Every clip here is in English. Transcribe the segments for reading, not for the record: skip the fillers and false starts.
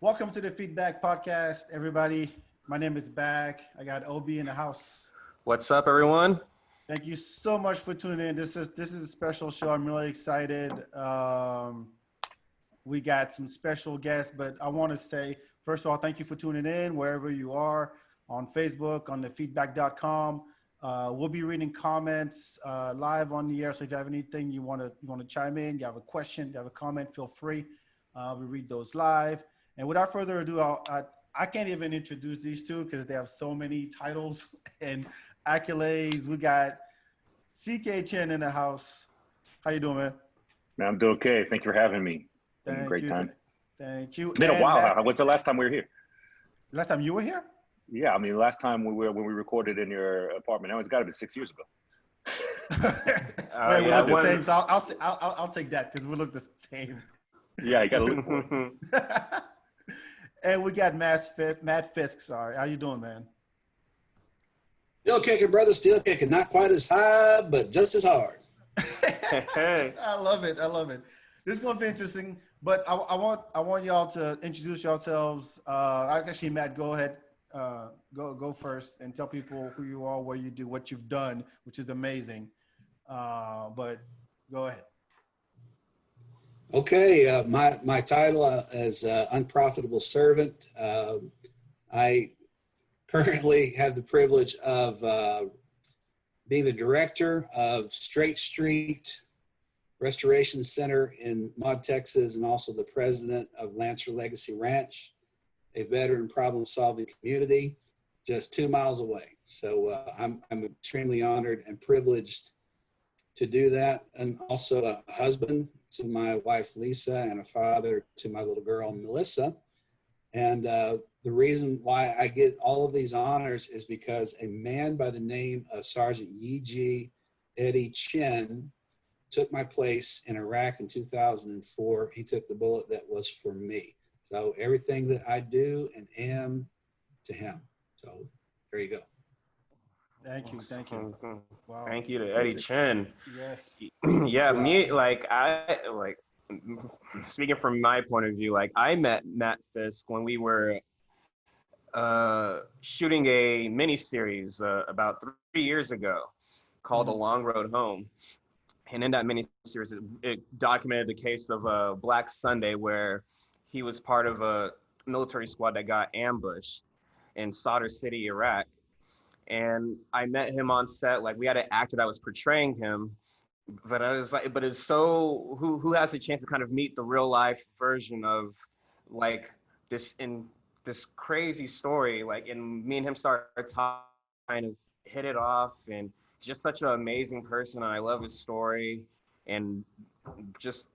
Welcome to the FeedBak podcast, everybody. My name is Bag. I got Obi in the house. What's up, everyone? Thank you so much for tuning in. This is a special show. I'm really excited. We got some special guests, but I want to say, first of all, thank you for tuning in wherever you are on Facebook, on the feedback.com. We'll be reading comments live on the air. So if you have anything you want to chime in, you have a question, you have a comment, feel free. We read those live. And without further ado, I can't even introduce these two because they have so many titles and accolades. We got CK Chen in the house. How you doing, man? Man, I'm doing okay. Thank you for having me. Great time. Thank you. It's been a while. When's the last time we were here? Last time you were here? Yeah, I mean, last time when we recorded in your apartment. Now it's got to be 6 years ago. Wait, we look the same. So I'll take that because we look the same. Yeah, you got to look for it. And we got Matt Fisk. Sorry, how you doing, man? Still kicking, brother. Still kicking. Not quite as high, but just as hard. I love it. I love it. This is going to be interesting, but I want y'all to introduce yourselves. Actually, Matt, go ahead. Go first and tell people who you are, what you do, what you've done, which is amazing. But go ahead. Okay, my title is Unprofitable Servant. I currently have the privilege of being the director of Straight Street Restoration Center in Maud, Texas, and also the president of Lancer Legacy Ranch, a veteran problem-solving community just 2 miles away. So I'm extremely honored and privileged to do that, and also a husband to my wife, Lisa, and a father to my little girl, Melissa. And the reason why I get all of these honors is because a man by the name of Sergeant Yi Eddie Chen took my place in Iraq in 2004. He took the bullet that was for me. So everything that I do and am to him. So there you go. Thank you. Wow. Thank you to Eddie Chen. Yes. Yeah, me, speaking from my point of view, I met Matt Fisk when we were shooting a mini-series about 3 years ago called A Long Road Home. And in that mini-series, it documented the case of Black Sunday, where he was part of a military squad that got ambushed in Sadr City, Iraq. And I met him on set. We had an actor that was portraying him, but I was like, but it's so who has the chance to kind of meet the real life version of this crazy story, and me and him started talking, kind of hit it off, and just such an amazing person. And I love his story, and just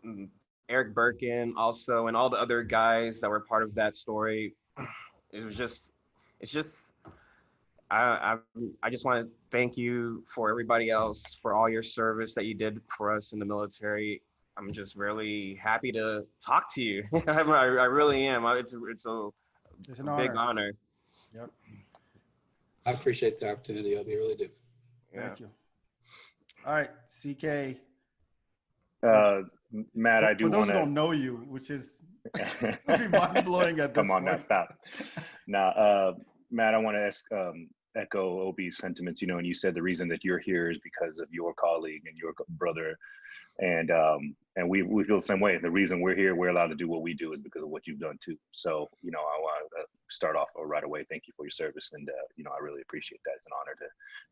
Eric Birkin also, and all the other guys that were part of that story. It's just. I just want to thank you for everybody else for all your service that you did for us in the military. I'm just really happy to talk to you. I really am. It's a big honor. Yep. I appreciate the opportunity. I really do. Thank you. All right, CK. Matt, I do want to. For those who don't know you, which is mind blowing at this Come on, point. now stop. Now, Matt, I want to echo Obi's sentiments. And you said the reason that you're here is because of your colleague and your brother, and we feel the same way. The reason we're here, we're allowed to do what we do, is because of what you've done too. So I want to start off right away. Thank you for your service, and I really appreciate that. It's an honor to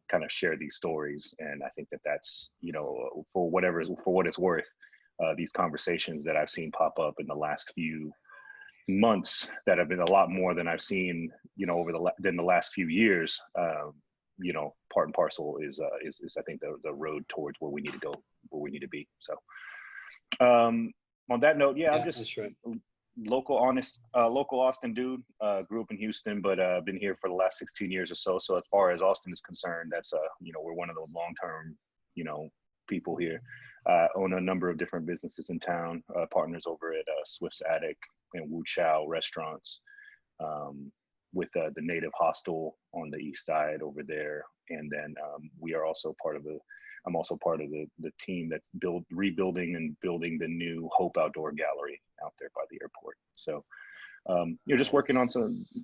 kind of share these stories, and I think that's for what it's worth. These conversations that I've seen pop up in the last few months that have been a lot more than I've seen, over the last few years. Part and parcel is I think the road towards where we need to go, where we need to be. So, on that note, I'm just that's right. local Austin dude. Grew up in Houston, but been here for the last 16 years or so. So as far as Austin is concerned, that's we're one of those long-term people here. Own a number of different businesses in town, partners over at Swift's Attic and Wu Chow restaurants, with the Native Hostel on the east side over there. And then we are also I'm also part of the team that's rebuilding and building the new Hope Outdoor Gallery out there by the airport. So just working on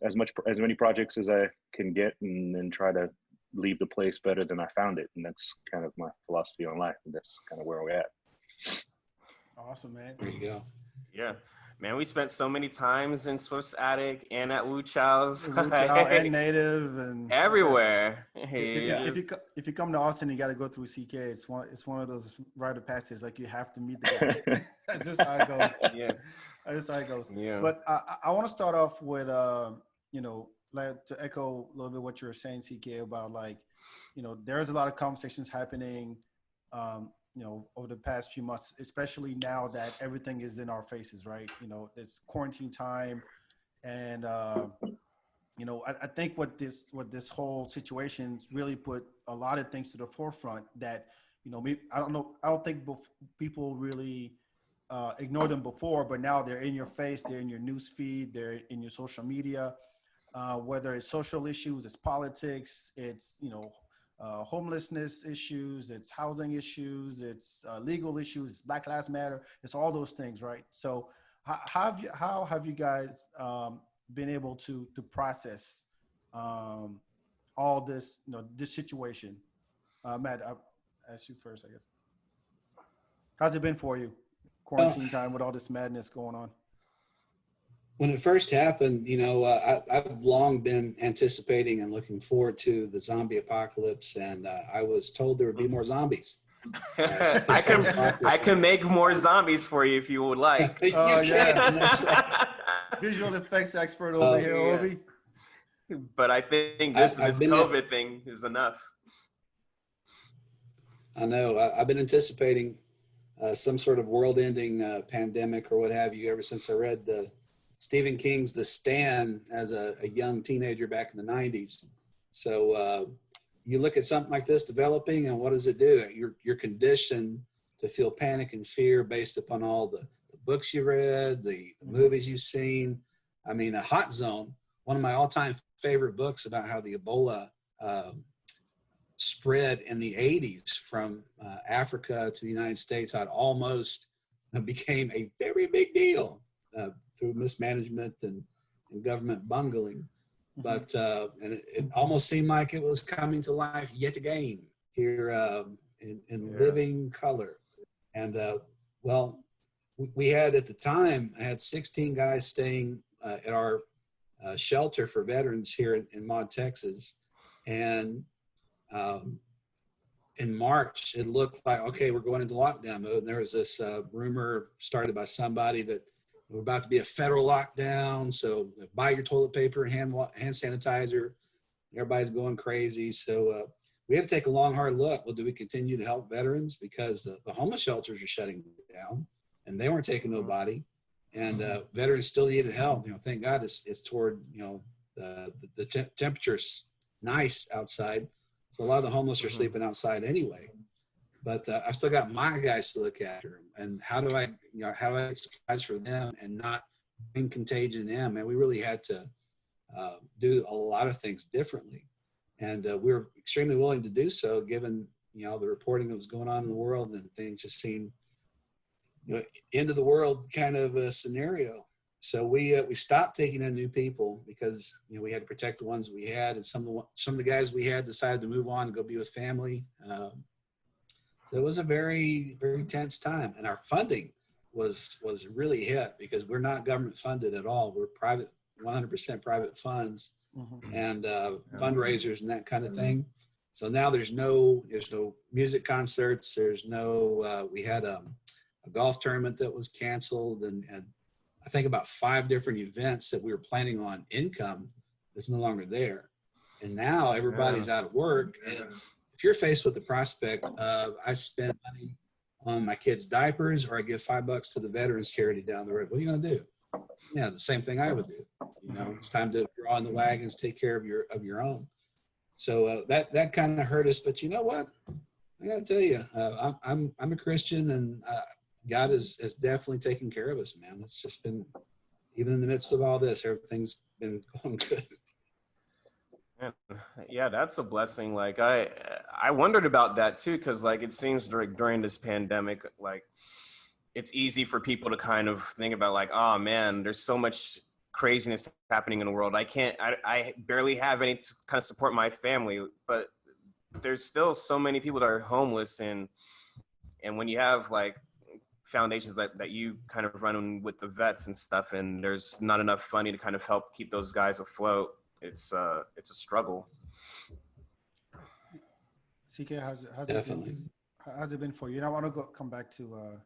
as many projects as I can get, and then try to leave the place better than I found it. And that's kind of my philosophy on life. And that's kind of where we're at. Awesome, man. There you go. Yeah. Man, we spent so many times in Swift's attic and at Wu Chow's. Wu Chow and Native and everywhere. If you come to Austin, you got to go through CK. It's one of those rite of passage. Like, you have to meet the guy. That's just how it goes. Yeah. That's just how it goes. Yeah. But I want to start off with, like, to echo a little bit what you were saying, CK, about, like, there's a lot of conversations happening, over the past few months, especially now that everything is in our faces, right? It's quarantine time. And, I think what this whole situation's really put a lot of things to the forefront that, I don't think people really ignored them before, but now they're in your face, they're in your news feed, they're in your social media, whether it's social issues, it's politics, it's, homelessness issues, it's housing issues, it's legal issues, it's Black Lives Matter, it's all those things, right? So how have you guys been able to process all this, this situation? Matt, I'll ask you first, I guess. How's it been for you, quarantine time with all this madness going on? When it first happened, I've long been anticipating and looking forward to the zombie apocalypse, and I was told there would be more zombies. I can make more zombies for you if you would like. Oh, yeah. That's right. Visual effects expert over here, Obi. But I think this COVID thing is enough. I know. I've been anticipating some sort of world-ending pandemic or what have you ever since I read Stephen King's The Stand as a young teenager back in the 90s. So you look at something like this developing, and what does it do? You're conditioned to feel panic and fear based upon all the books you read, the movies you've seen. I mean, A Hot Zone, one of my all-time favorite books about how the Ebola spread in the 80s from Africa to the United States, how it almost became a very big deal. Through mismanagement and government bungling. But and it almost seemed like it was coming to life yet again here in living color. And we had at the time, I had 16 guys staying at our shelter for veterans here in Maud, Texas. And in March, it looked like, okay, we're going into lockdown mode. And there was this rumor started by somebody that we're about to be a federal lockdown, so buy your toilet paper and hand sanitizer. Everybody's going crazy. So we have to take a long, hard look. Well, do we continue to help veterans? Because the homeless shelters are shutting down, and they weren't taking nobody. And veterans still needed help. Thank God it's toward, the temperature's nice outside. So a lot of the homeless are sleeping outside anyway. But I still got my guys to look after, and how do I get supplies for them and not bring contagion in? And we really had to do a lot of things differently, and we were extremely willing to do so, given the reporting that was going on in the world, and things just seemed end of the world kind of a scenario. So we stopped taking in new people because we had to protect the ones we had, and some of the guys we had decided to move on and go be with family. So it was a very, very tense time, and our funding was really hit because we're not government funded at all. We're private, 100% private funds, and fundraisers and that kind of thing. So now there's no music concerts. There's no. We had a golf tournament that was canceled, and I think about 5 different events that we were planning on income that's no longer there. And now everybody's out of work. And if you're faced with the prospect of I spend money on my kids' diapers or I give $5 to the veterans charity down the road, what are you going to do? Yeah, the same thing I would do. It's time to draw in the wagons, take care of your own. So that kind of hurt us. But you know what? I got to tell you, I'm a Christian, and God is definitely taking care of us, man. It's just been, even in the midst of all this, everything's been going good. Yeah, that's a blessing. Like I wondered about that too, because like it seems during this pandemic, like it's easy for people to kind of think about like, oh man, there's so much craziness happening in the world. I barely have any to kind of support my family, but there's still so many people that are homeless, and when you have like foundations that you kind of run with the vets and stuff, and there's not enough funding to kind of help keep those guys afloat, it's a struggle. CK, how's Definitely. how's it been for you? And I want to come back to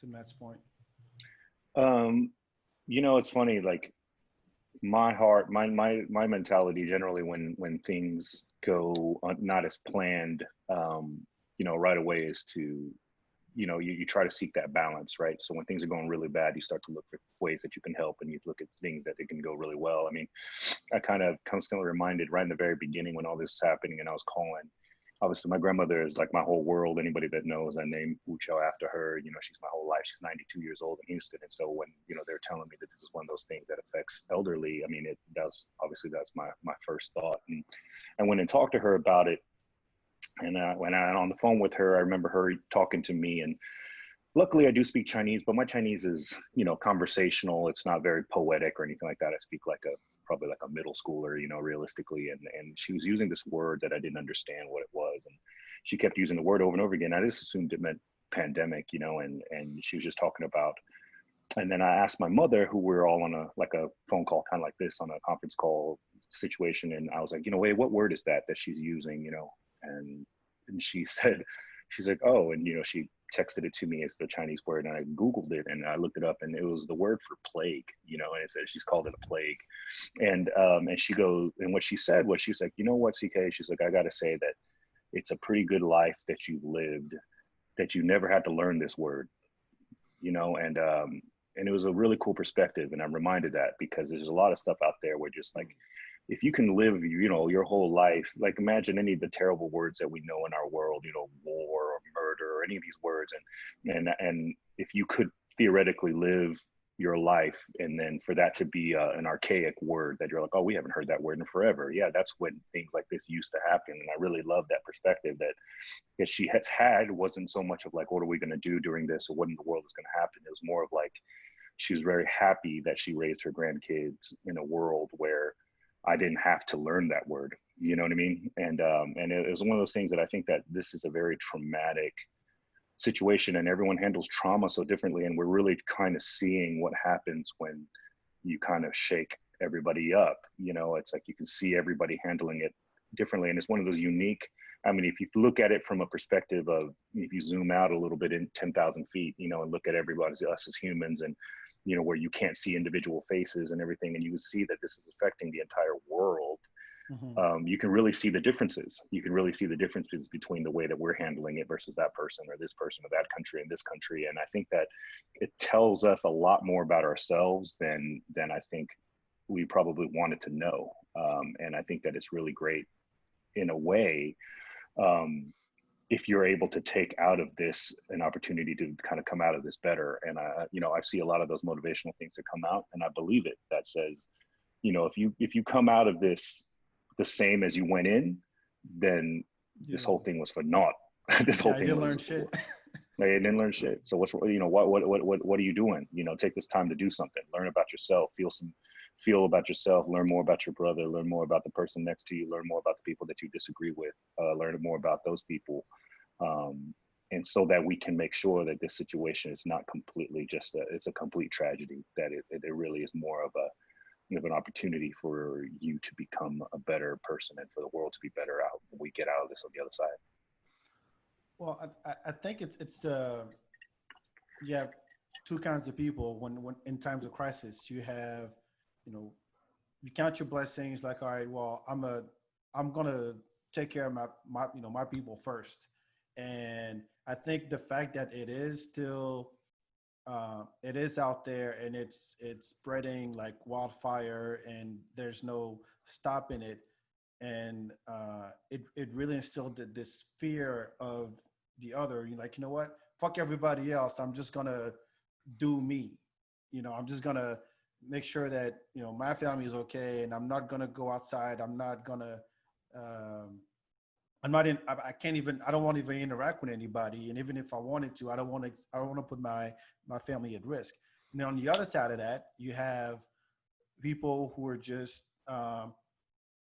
Matt's point. You know, it's funny, like my heart, my mentality generally when things go not as planned, you know, right away is to, you know, you try to seek that balance, right? So when things are going really bad, you start to look for ways that you can help, and you look at things that they can go really well. I mean, I kind of constantly reminded right in the very beginning when all this was happening and I was calling, obviously my grandmother is like my whole world. Anybody that knows, I named Ucho after her. You know, she's my whole life. She's 92 years old in Houston. And so when, you know, they're telling me that this is one of those things that affects elderly, I mean, it does, obviously that's my first thought. And I went and talked to her about it. And when I on the phone with her, I remember her talking to me, and luckily I do speak Chinese, but my Chinese is, you know, conversational. It's not very poetic or anything like that. I speak like probably like a middle schooler, you know, realistically. And she was using this word that I didn't understand what it was. And she kept using the word over and over again. I just assumed it meant pandemic, you know, and she was just talking about, and then I asked my mother, who we're all on a phone call, kind of like this, on a conference call situation. And I was like, you know, wait, what word is that she's using, you know? And she said, she's like, oh, and, you know, she texted it to me as the Chinese word, and I Googled it and I looked it up, and it was the word for plague, you know, and it said, she's called it a plague. And she goes, and what she said was, she was like, you know what, CK, she's like, I got to say that it's a pretty good life that you've lived, that you never had to learn this word, you know. And it was a really cool perspective. And I'm reminded that because there's a lot of stuff out there where just like, if you can live, you know, your whole life, like imagine any of the terrible words that we know in our world, you know, war or murder or any of these words. And if you could theoretically live your life, and then for that to be an archaic word that you're like, oh, we haven't heard that word in forever. Yeah, that's when things like this used to happen. And I really love that perspective that she has had. Wasn't so much of like, what are we going to do during this, or what in the world is going to happen? It was more of like, she was very happy that she raised her grandkids in a world where I didn't have to learn that word. You know what I mean? And it was one of those things that I think that this is a very traumatic situation, and everyone handles trauma so differently. And we're really kind of seeing what happens when you kind of shake everybody up. You know, it's like you can see everybody handling it differently. And it's one of those unique, I mean, if you look at it from a perspective of, if you zoom out a little bit in 10,000 feet, you know, and look at everybody, us as humans, and, you know, where you can't see individual faces and everything, and you would see that this is affecting the entire world. Mm-hmm. You can really see the differences. You can really see the differences between the way that we're handling it versus that person or this person or that country and this country. And I think that it tells us a lot more about ourselves than I think we probably wanted to know. And I think that it's really great in a way, if you're able to take out of this an opportunity to kind of come out of this better. And you know, I see a lot of those motivational things that come out, and I believe it, that says, you know, if you come out of this the same as you went in, then this whole thing was for naught. This whole thing didn't learn shit. I didn't learn shit. So what's, you know, what are you doing? You know, take this time to do something, learn about yourself, feel about yourself, learn more about your brother, learn more about the person next to you, learn more about the people that you disagree with, learn more about those people. And so that we can make sure that this situation is not completely just it's a complete tragedy, that it really is more of an opportunity for you to become a better person and for the world to be better out when we get out of this on the other side. Well, I think it's you have two kinds of people when in times of crisis. You have, you know, you count your blessings, like, all right, well, I'm gonna take care of my people first. And I think the fact that it is still it is out there, and it's spreading like wildfire, and there's no stopping it. And it really instilled this fear of the other. You're like, you know what? Fuck everybody else. I'm just gonna do me. You know, I'm just gonna make sure that, you know, my family is okay, and I'm not gonna go outside. I'm not gonna. I'm not in. I can't even. I don't want to even interact with anybody. And even if I wanted to, I don't want to. I don't want to put my family at risk. And then on the other side of that, you have people who are just,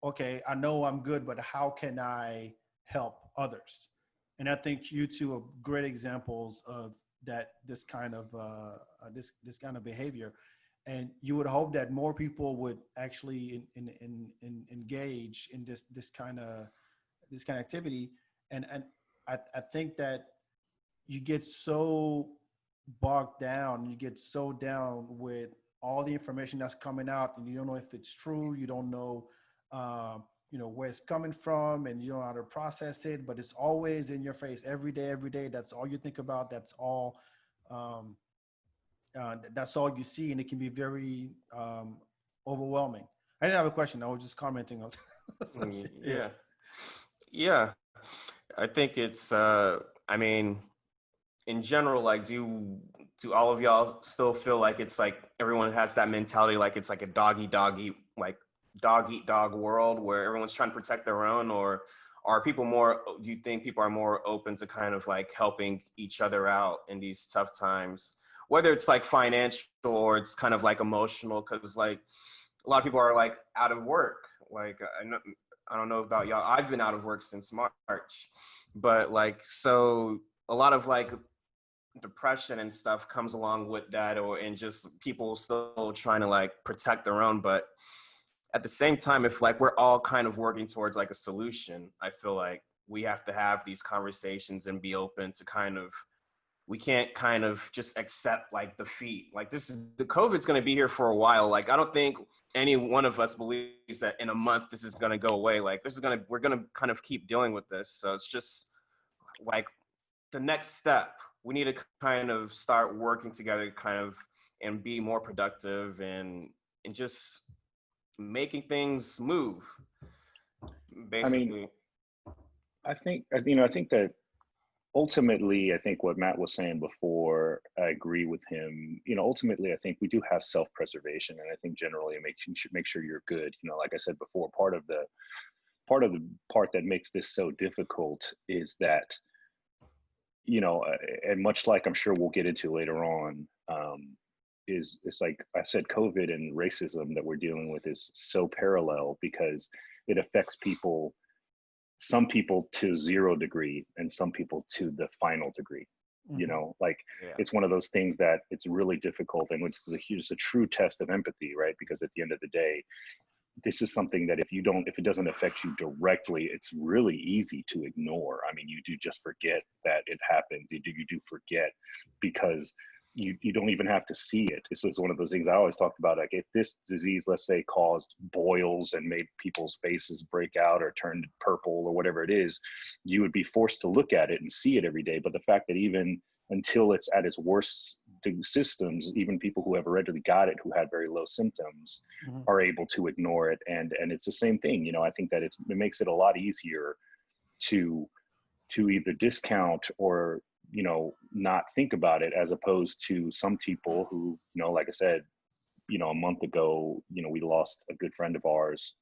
okay, I know I'm good, but how can I help others? And I think you two are great examples of that. This kind of behavior, and you would hope that more people would actually engage in this kind of activity. And I think that you get so bogged down, you get so down with all the information that's coming out, and you don't know if it's true, you don't know, where it's coming from, and you don't know how to process it. But it's always in your face every day, every day. That's all you think about. Um, that's all you see, and it can be very overwhelming. I didn't have a question. I was just commenting on some shit. Yeah. Yeah. I think it's, I mean, in general, like, do all of y'all still feel like it's like everyone has that mentality, like it's like a like dog eat dog world where everyone's trying to protect their own? Or are people more, do you think people are more open to kind of like helping each other out in these tough times, whether it's like financial or it's kind of like emotional? Because like a lot of people are like out of work. Like I don't know about y'all, I've been out of work since March, but like, so a lot of like depression and stuff comes along with that, and just people still trying to like protect their own. But at the same time, if like we're all kind of working towards like a solution, I feel like we have to have these conversations and be open to kind of, we can't kind of just accept like defeat. Like the COVID's going to be here for a while. Like I don't think any one of us believes that in a month this is going to go away. Like we're going to kind of keep dealing with this. So it's just like the next step. We need to kind of start working together, kind of, and be more productive and just making things move. Basically. I mean, I think that ultimately, I think what Matt was saying before, I agree with him. Ultimately, I think we do have self-preservation, and I think generally make sure you're good. Like I said before, part of the part that makes this so difficult is that, and much like I'm sure we'll get into later on, it's like I said, COVID and racism that we're dealing with is so parallel because it affects some people to 0 degree and some people to the final degree. Like it's one of those things that it's really difficult, and which is a true test of empathy, right? Because at the end of the day, this is something that if it doesn't affect you directly, it's really easy to ignore. I mean, you do just forget that it happens. You do forget because you don't even have to see it. It's one of those things I always talk about. Like if this disease, let's say, caused boils and made people's faces break out or turned purple or whatever it is, you would be forced to look at it and see it every day. But the fact that even until it's at its worst systems, even people who have already got it, who had very low symptoms, are able to ignore it. And it's the same thing. I think that it makes it a lot easier to either discount or not think about it, as opposed to some people who, like I said, a month ago, we lost a good friend of ours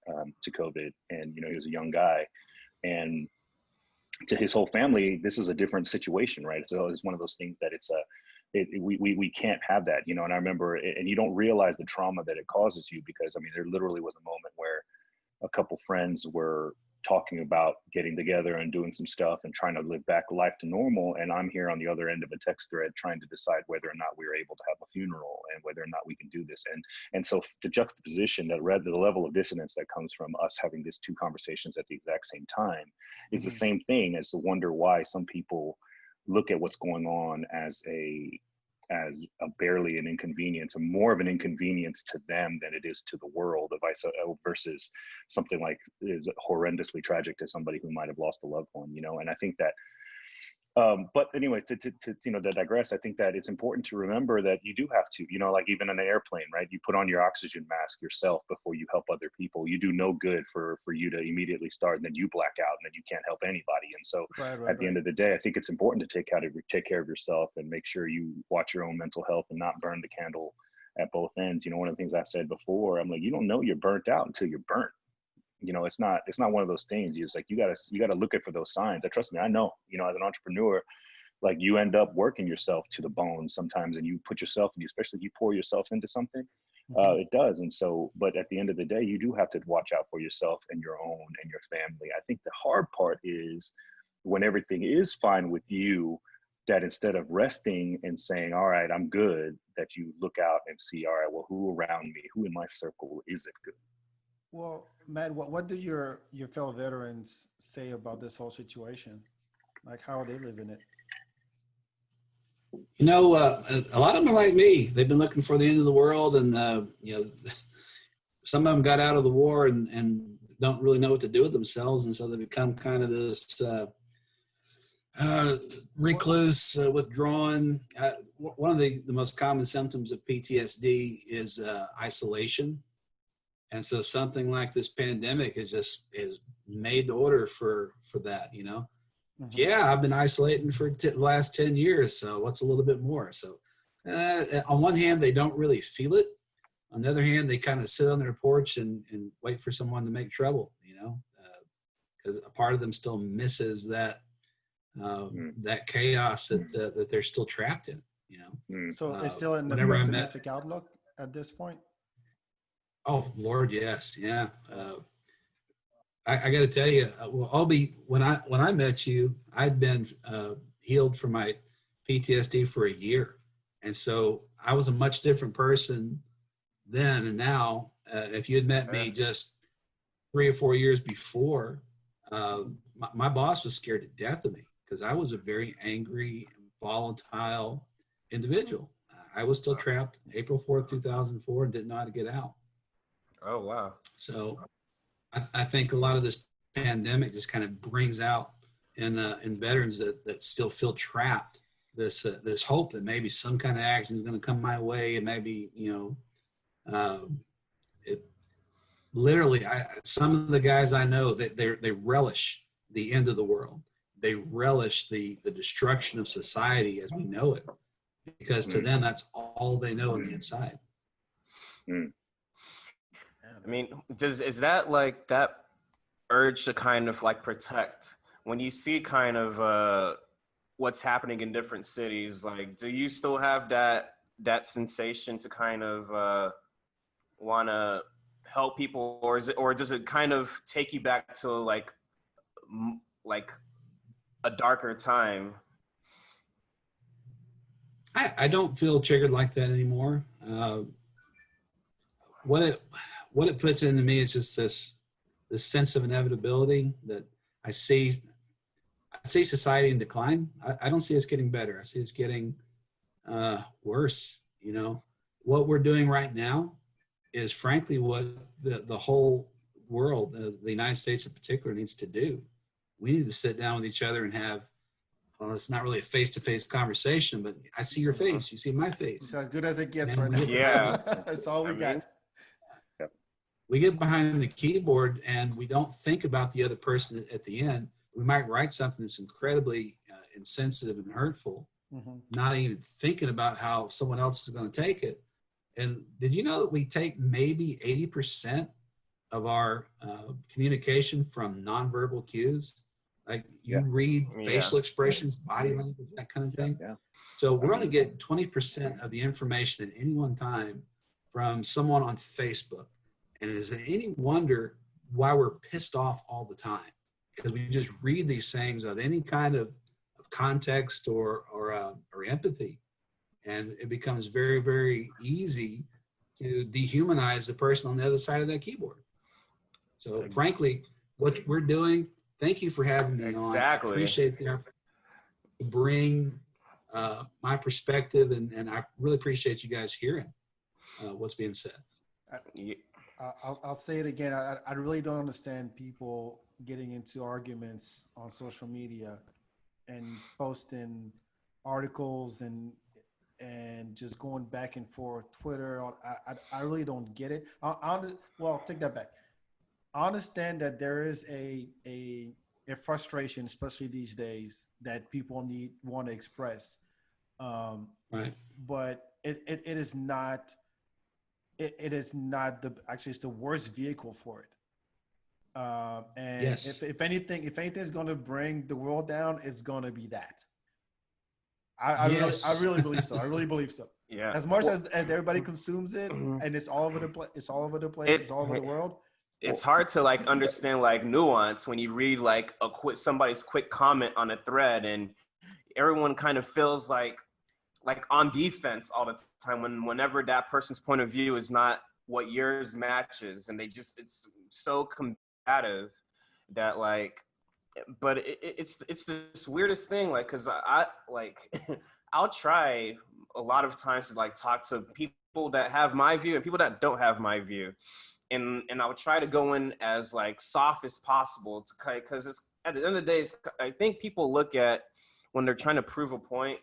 to COVID, and he was a young guy, and to his whole family, this is a different situation, right? So it's one of those things that we can't have that, and I remember, and you don't realize the trauma that it causes you, because I mean, there literally was a moment where a couple friends were talking about getting together and doing some stuff and trying to live back life to normal. And I'm here on the other end of a text thread trying to decide whether or not we were able to have a funeral and whether or not we can do this. And so the juxtaposition, the level of dissonance that comes from us having these two conversations at the exact same time is the same thing as to wonder why some people look at what's going on as a barely an inconvenience, and more of an inconvenience to them than it is to the world, versus something like is horrendously tragic to somebody who might have lost a loved one, and I think that but anyway, to digress, I think that it's important to remember that you do have to, like even in an airplane, right? You put on your oxygen mask yourself before you help other people. You do no good for you to immediately start and then you black out and then you can't help anybody. And so at the end of the day, I think it's important to take care of yourself and make sure you watch your own mental health and not burn the candle at both ends. One of the things I said before, I'm like, you don't know you're burnt out until you're burnt. It's not one of those things. It's like you gotta look for those signs. Trust me, I know. As an entrepreneur, like you end up working yourself to the bone sometimes, and you put yourself, and especially if you pour yourself into something, It does. And so, but at the end of the day, you do have to watch out for yourself and your own and your family. I think the hard part is when everything is fine with you, that instead of resting and saying, all right, I'm good, that you look out and see, all right, well, who around me, who in my circle is it good? Well, Matt, what do your fellow veterans say about this whole situation? Like, how are they living it? You know, a lot of them are like me. They've been looking for the end of the world, and you know, some of them got out of the war and don't really know what to do with themselves, and so they become kind of this recluse, withdrawn. One of the most common symptoms of PTSD is isolation, and so something like this pandemic is made to order for that. You know. Mhm. Yeah, I've been isolating for the last 10 years. So what's a little bit more? So on one hand, they don't really feel it. On the other hand, they kind of sit on their porch and wait for someone to make trouble, you know, because a part of them still misses that that chaos that they're still trapped in, you know. So it's still in the Whenever I met, pessimistic outlook at this point? oh Lord, yes, yeah. I got to tell you, well, Obi, when I met you, I'd been healed from my PTSD for a year, and so I was a much different person then and now. If you had met me just 3 or 4 years before, my boss was scared to death of me because I was a very angry, volatile individual. I was still trapped April 4th, 2004, and didn't know how to get out. Oh, wow. So I think a lot of this pandemic just kind of brings out in veterans that still feel trapped this hope that maybe some kind of action is going to come my way, and maybe, you know, it literally. Some of the guys I know that they relish the end of the world. They relish the destruction of society as we know it, because to them that's all they know on the inside. I mean, is that like that urge to kind of like protect when you see kind of what's happening in different cities? Like, do you still have that sensation to kind of want to help people, or does it kind of take you back to like a darker time? I don't feel triggered like that anymore. What it puts into me is just this sense of inevitability that I see society in decline. I don't see us getting better. I see us getting worse. You know, what we're doing right now is frankly what the whole world, the United States in particular, needs to do. We need to sit down with each other and have, well, it's not really a face-to-face conversation, but I see your face, you see my face. It's as good as it gets And right now. Yeah. That's all we got. We get behind the keyboard and we don't think about the other person at the end. We might write something that's incredibly insensitive and hurtful, not even thinking about how someone else is going to take it. And did you know that we take maybe 80% of our communication from nonverbal cues? Like you read facial expressions, body language, that kind of thing. So we're only getting 20% of the information at any one time from someone on Facebook. And is it any wonder why we're pissed off all the time? Because we just read these things without any kind of context or empathy. And it becomes very, very easy to dehumanize the person on the other side of that keyboard. So frankly, what we're doing, thank you for having me on. I appreciate the opportunity to bring my perspective, and I really appreciate you guys hearing what's being said. I'll say it again. I really don't understand people getting into arguments on social media and posting articles and just going back and forth, Twitter. I really don't get it. Well, take that back. I understand that there is a frustration, especially these days, that people want to express. Right. But it is not. It is not it's the worst vehicle for it. And yes. if anything is going to bring the world down, it's going to be that. I Yes. really believe so. I really believe so. Yeah. As much as everybody consumes it, and it's all over the place, it's all over the place, it's all over the world. It's hard to like understand like nuance when you read like somebody's quick comment on a thread, and everyone kind of feels like on defense all the time whenever that person's point of view is not what yours matches, and it's so combative that like, but it's this weirdest thing, like, because I like I'll try a lot of times to like talk to people that have my view and people that don't have my view, and I would try to go in as like soft as possible to, because it's at the end of the day, I think people look at when they're trying to prove a point,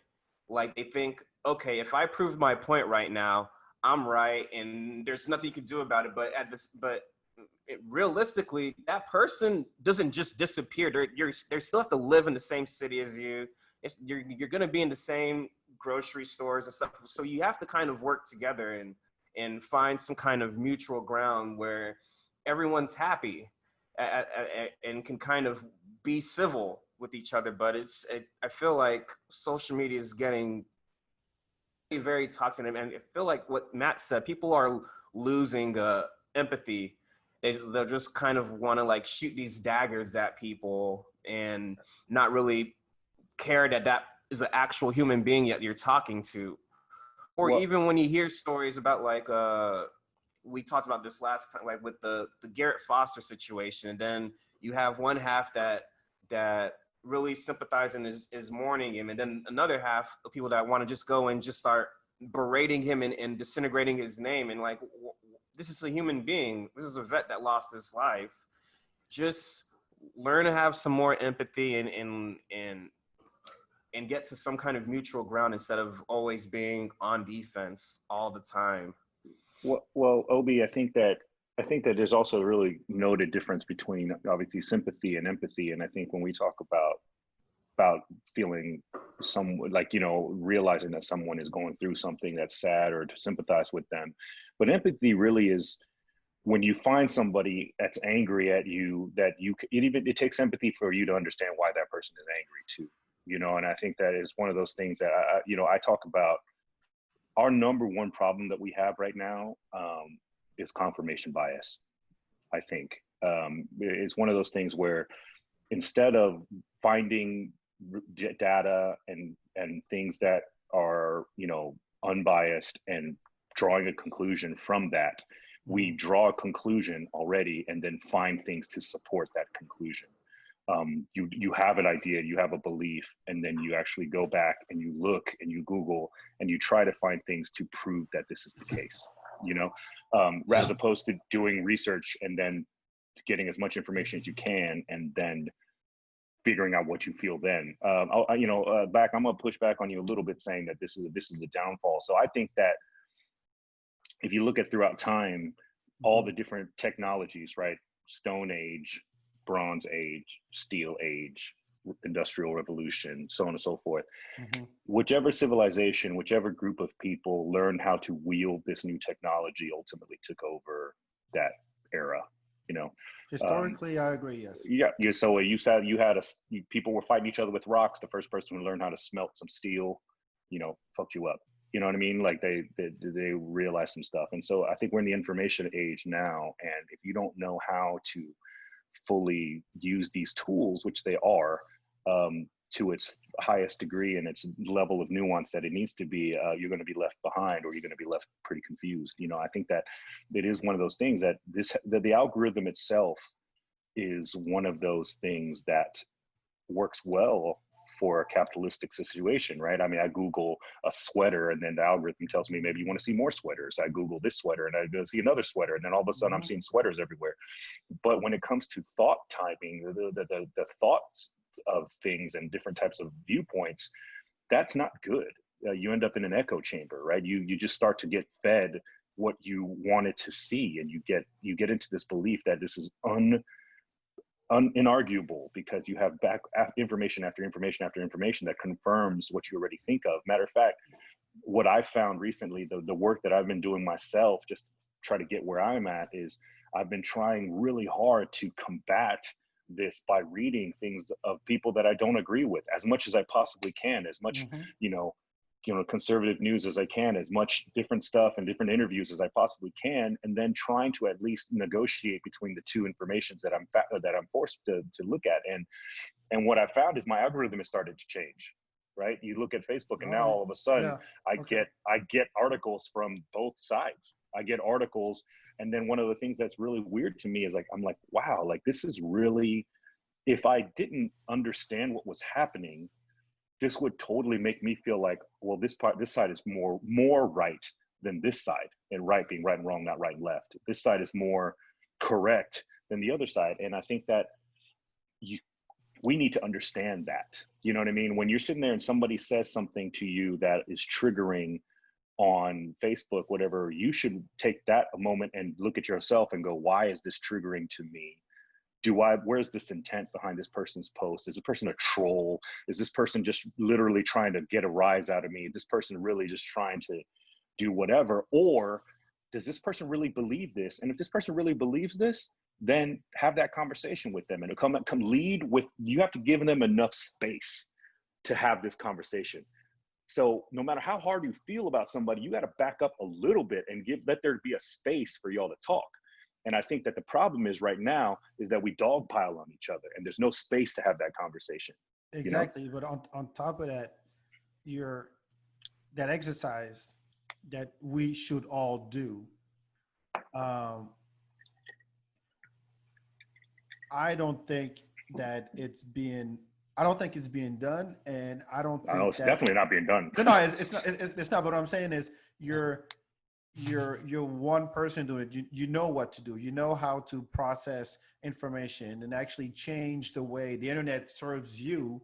like they think, okay, if I prove my point right now, I'm right, and there's nothing you can do about it. But realistically, that person doesn't just disappear. They still have to live in the same city as you. You're going to be in the same grocery stores and stuff. So you have to kind of work together and find some kind of mutual ground where everyone's happy and can kind of be civil with each other. But I feel like social media is getting very, very toxic. And I feel like what Matt said, people are losing empathy. They'll just kind of want to like shoot these daggers at people and not really care that is an actual human being that you're talking to. Or even when you hear stories about like we talked about this last time, like with the Garrett Foster situation, and then you have one half that really sympathize and is mourning him, and then another half of people that want to just go and just start berating him and disintegrating his name, and like, this is a human being. This is a vet that lost his life. Just learn to have some more empathy and get to some kind of mutual ground instead of always being on defense all the time. Well, Obi, I think that there's also a really noted difference between obviously sympathy and empathy. And I think when we talk about feeling some, like, you know, realizing that someone is going through something that's sad, or to sympathize with them. But empathy really is when you find somebody that's angry at you, it takes empathy for you to understand why that person is angry too, you know. And I think that is one of those things that I talk about. Our number one problem that we have right now is confirmation bias. I think it's one of those things where instead of finding data and things that are, you know, unbiased and drawing a conclusion from that, we draw a conclusion already and then find things to support that conclusion. You have an idea, you have a belief, and then you actually go back and you look and you Google and you try to find things to prove that this is the case, you know, as opposed to doing research and then getting as much information as you can and then figuring out what you feel then. I'm gonna push back on you a little bit, saying that this is a downfall. So I think that if you look at throughout time, all the different technologies, right? Stone Age, Bronze Age, Steel Age, Industrial Revolution, so on and so forth. Whichever civilization, whichever group of people learned how to wield this new technology ultimately took over that era, you know. Historically, I agree, yes. Yeah. So you said people were fighting each other with rocks. The first person who learned how to smelt some steel, you know, fucked you up. You know what I mean? Like they realized some stuff. And so I think we're in the information age now. And if you don't know how to fully use these tools, which they are, to its highest degree and its level of nuance that it needs to be, you're going to be left behind, or you're going to be left pretty confused. You know, I think that it is one of those things that the algorithm itself is one of those things that works well for a capitalistic situation, right? I mean, I Google a sweater and then the algorithm tells me maybe you want to see more sweaters. I Google this sweater and I go see another sweater, and then all of a sudden I'm seeing sweaters everywhere. But when it comes to thought timing, the thoughts of things and different types of viewpoints, that's not good. You end up in an echo chamber, right? You just start to get fed what you wanted to see, and you get into this belief that this is inarguable, because you have back information after information after information that confirms what you already think of. Matter of fact, what I found recently, the work that I've been doing myself, just try to get where I'm at, is I've been trying really hard to combat this by reading things of people that I don't agree with as much as I possibly can, as much, conservative news as I can, as much different stuff and different interviews as I possibly can, and then trying to at least negotiate between the two informations that I'm forced to look at. And what I found is my algorithm has started to change. Right? You look at Facebook, and now all of a sudden I get articles from both sides. I get articles, and then one of the things that's really weird to me is I'm like, wow, like this is really, if I didn't understand what was happening, this would totally make me feel like, well, this side is more right than this side, and right being right and wrong, not right and left. This side is more correct than the other side. And I think that we need to understand that. You know what I mean? When you're sitting there and somebody says something to you that is triggering on Facebook, whatever, you should take that a moment and look at yourself and go, why is this triggering to me? Where's this intent behind this person's post? Is this person a troll? Is this person just literally trying to get a rise out of me? Is this person really just trying to do whatever? Or does this person really believe this? And if this person really believes this, then have that conversation with them and come lead with, you have to give them enough space to have this conversation. So no matter how hard you feel about somebody, you got to back up a little bit and let there be a space for y'all to talk. And I think that the problem is right now is that we dogpile on each other and there's no space to have that conversation. Exactly. But on top of that, that exercise that we should all do, I don't think it's being done, and I don't think it's definitely not being done. No, it's not. It's not. But what I'm saying is, you're one person doing it. You know what to do. You know how to process information and actually change the way the internet serves you.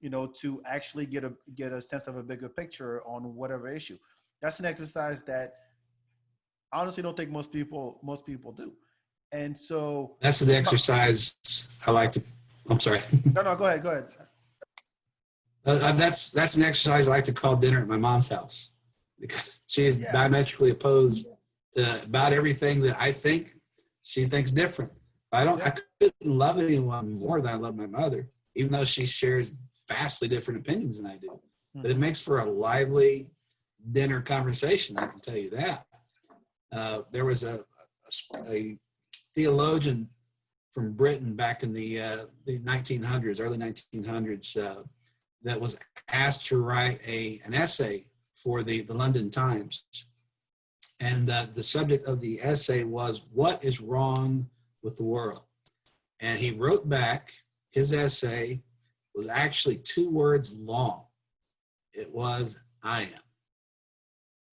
To actually get a sense of a bigger picture on whatever issue. That's an exercise that I honestly don't think most people do. And so that's the exercise I like to. I'm sorry. No, go ahead. That's an exercise I like to call dinner at my mom's house, because she is diametrically opposed to about everything that I think. She thinks different. I couldn't love anyone more than I love my mother, even though she shares vastly different opinions than I do. But it makes for a lively dinner conversation. I can tell you that. There was a theologian from Britain back in the 1900s, early 1900s, that was asked to write an essay for the London Times. And the subject of the essay was, what is wrong with the world? And he wrote back, his essay was actually 2 words long. It was, I am.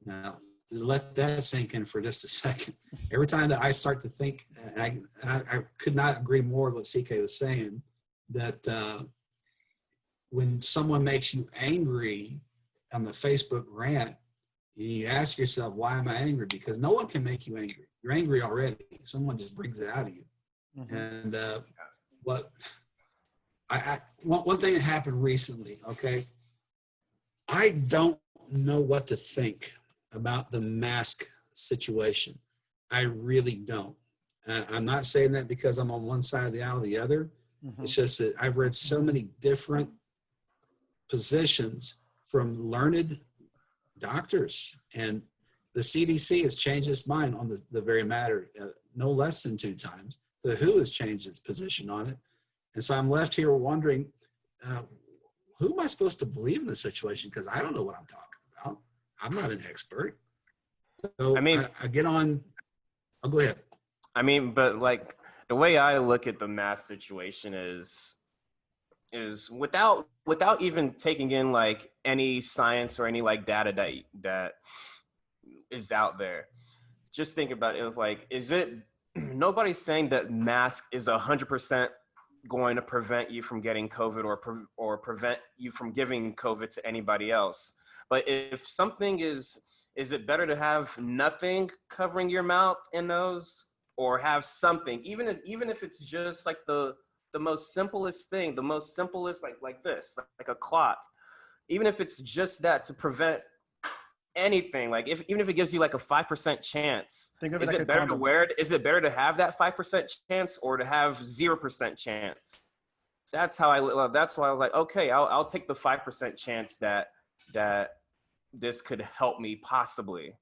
Now, let that sink in for just a second. Every time that I start to think, and I could not agree more with what CK was saying, that when someone makes you angry on the Facebook rant, you ask yourself, why am I angry? Because no one can make you angry. You're angry already. Someone just brings it out of you. And one thing that happened recently, okay? I don't know what to think about the mask situation. I really don't. I'm not saying that because I'm on one side of the aisle or the other. It's just that I've read so many different positions from learned doctors, and the CDC has changed its mind on the very matter no less than 2 times. The WHO has changed its position on it. And so I'm left here wondering, who am I supposed to believe in this situation? Because I don't know what I'm talking about. I'm not an expert. So I get on. I'll go ahead. But like the way I look at the mask situation is without even taking in like any science or any like data that is out there. Just think about it. Like, nobody's saying that mask is 100% going to prevent you from getting COVID or prevent you from giving COVID to anybody else. But if something is it better to have nothing covering your mouth and nose, or have something, even if it's just like the most simplest thing, the most simplest like this, like a cloth, even if it's just that to prevent anything, like even if it gives you like a 5% chance, Think of it is like a it better to condom. wear it? Is it better to have that 5% chance or to have 0% chance? That's why I was like, okay, I'll take the 5% chance that this could help me possibly.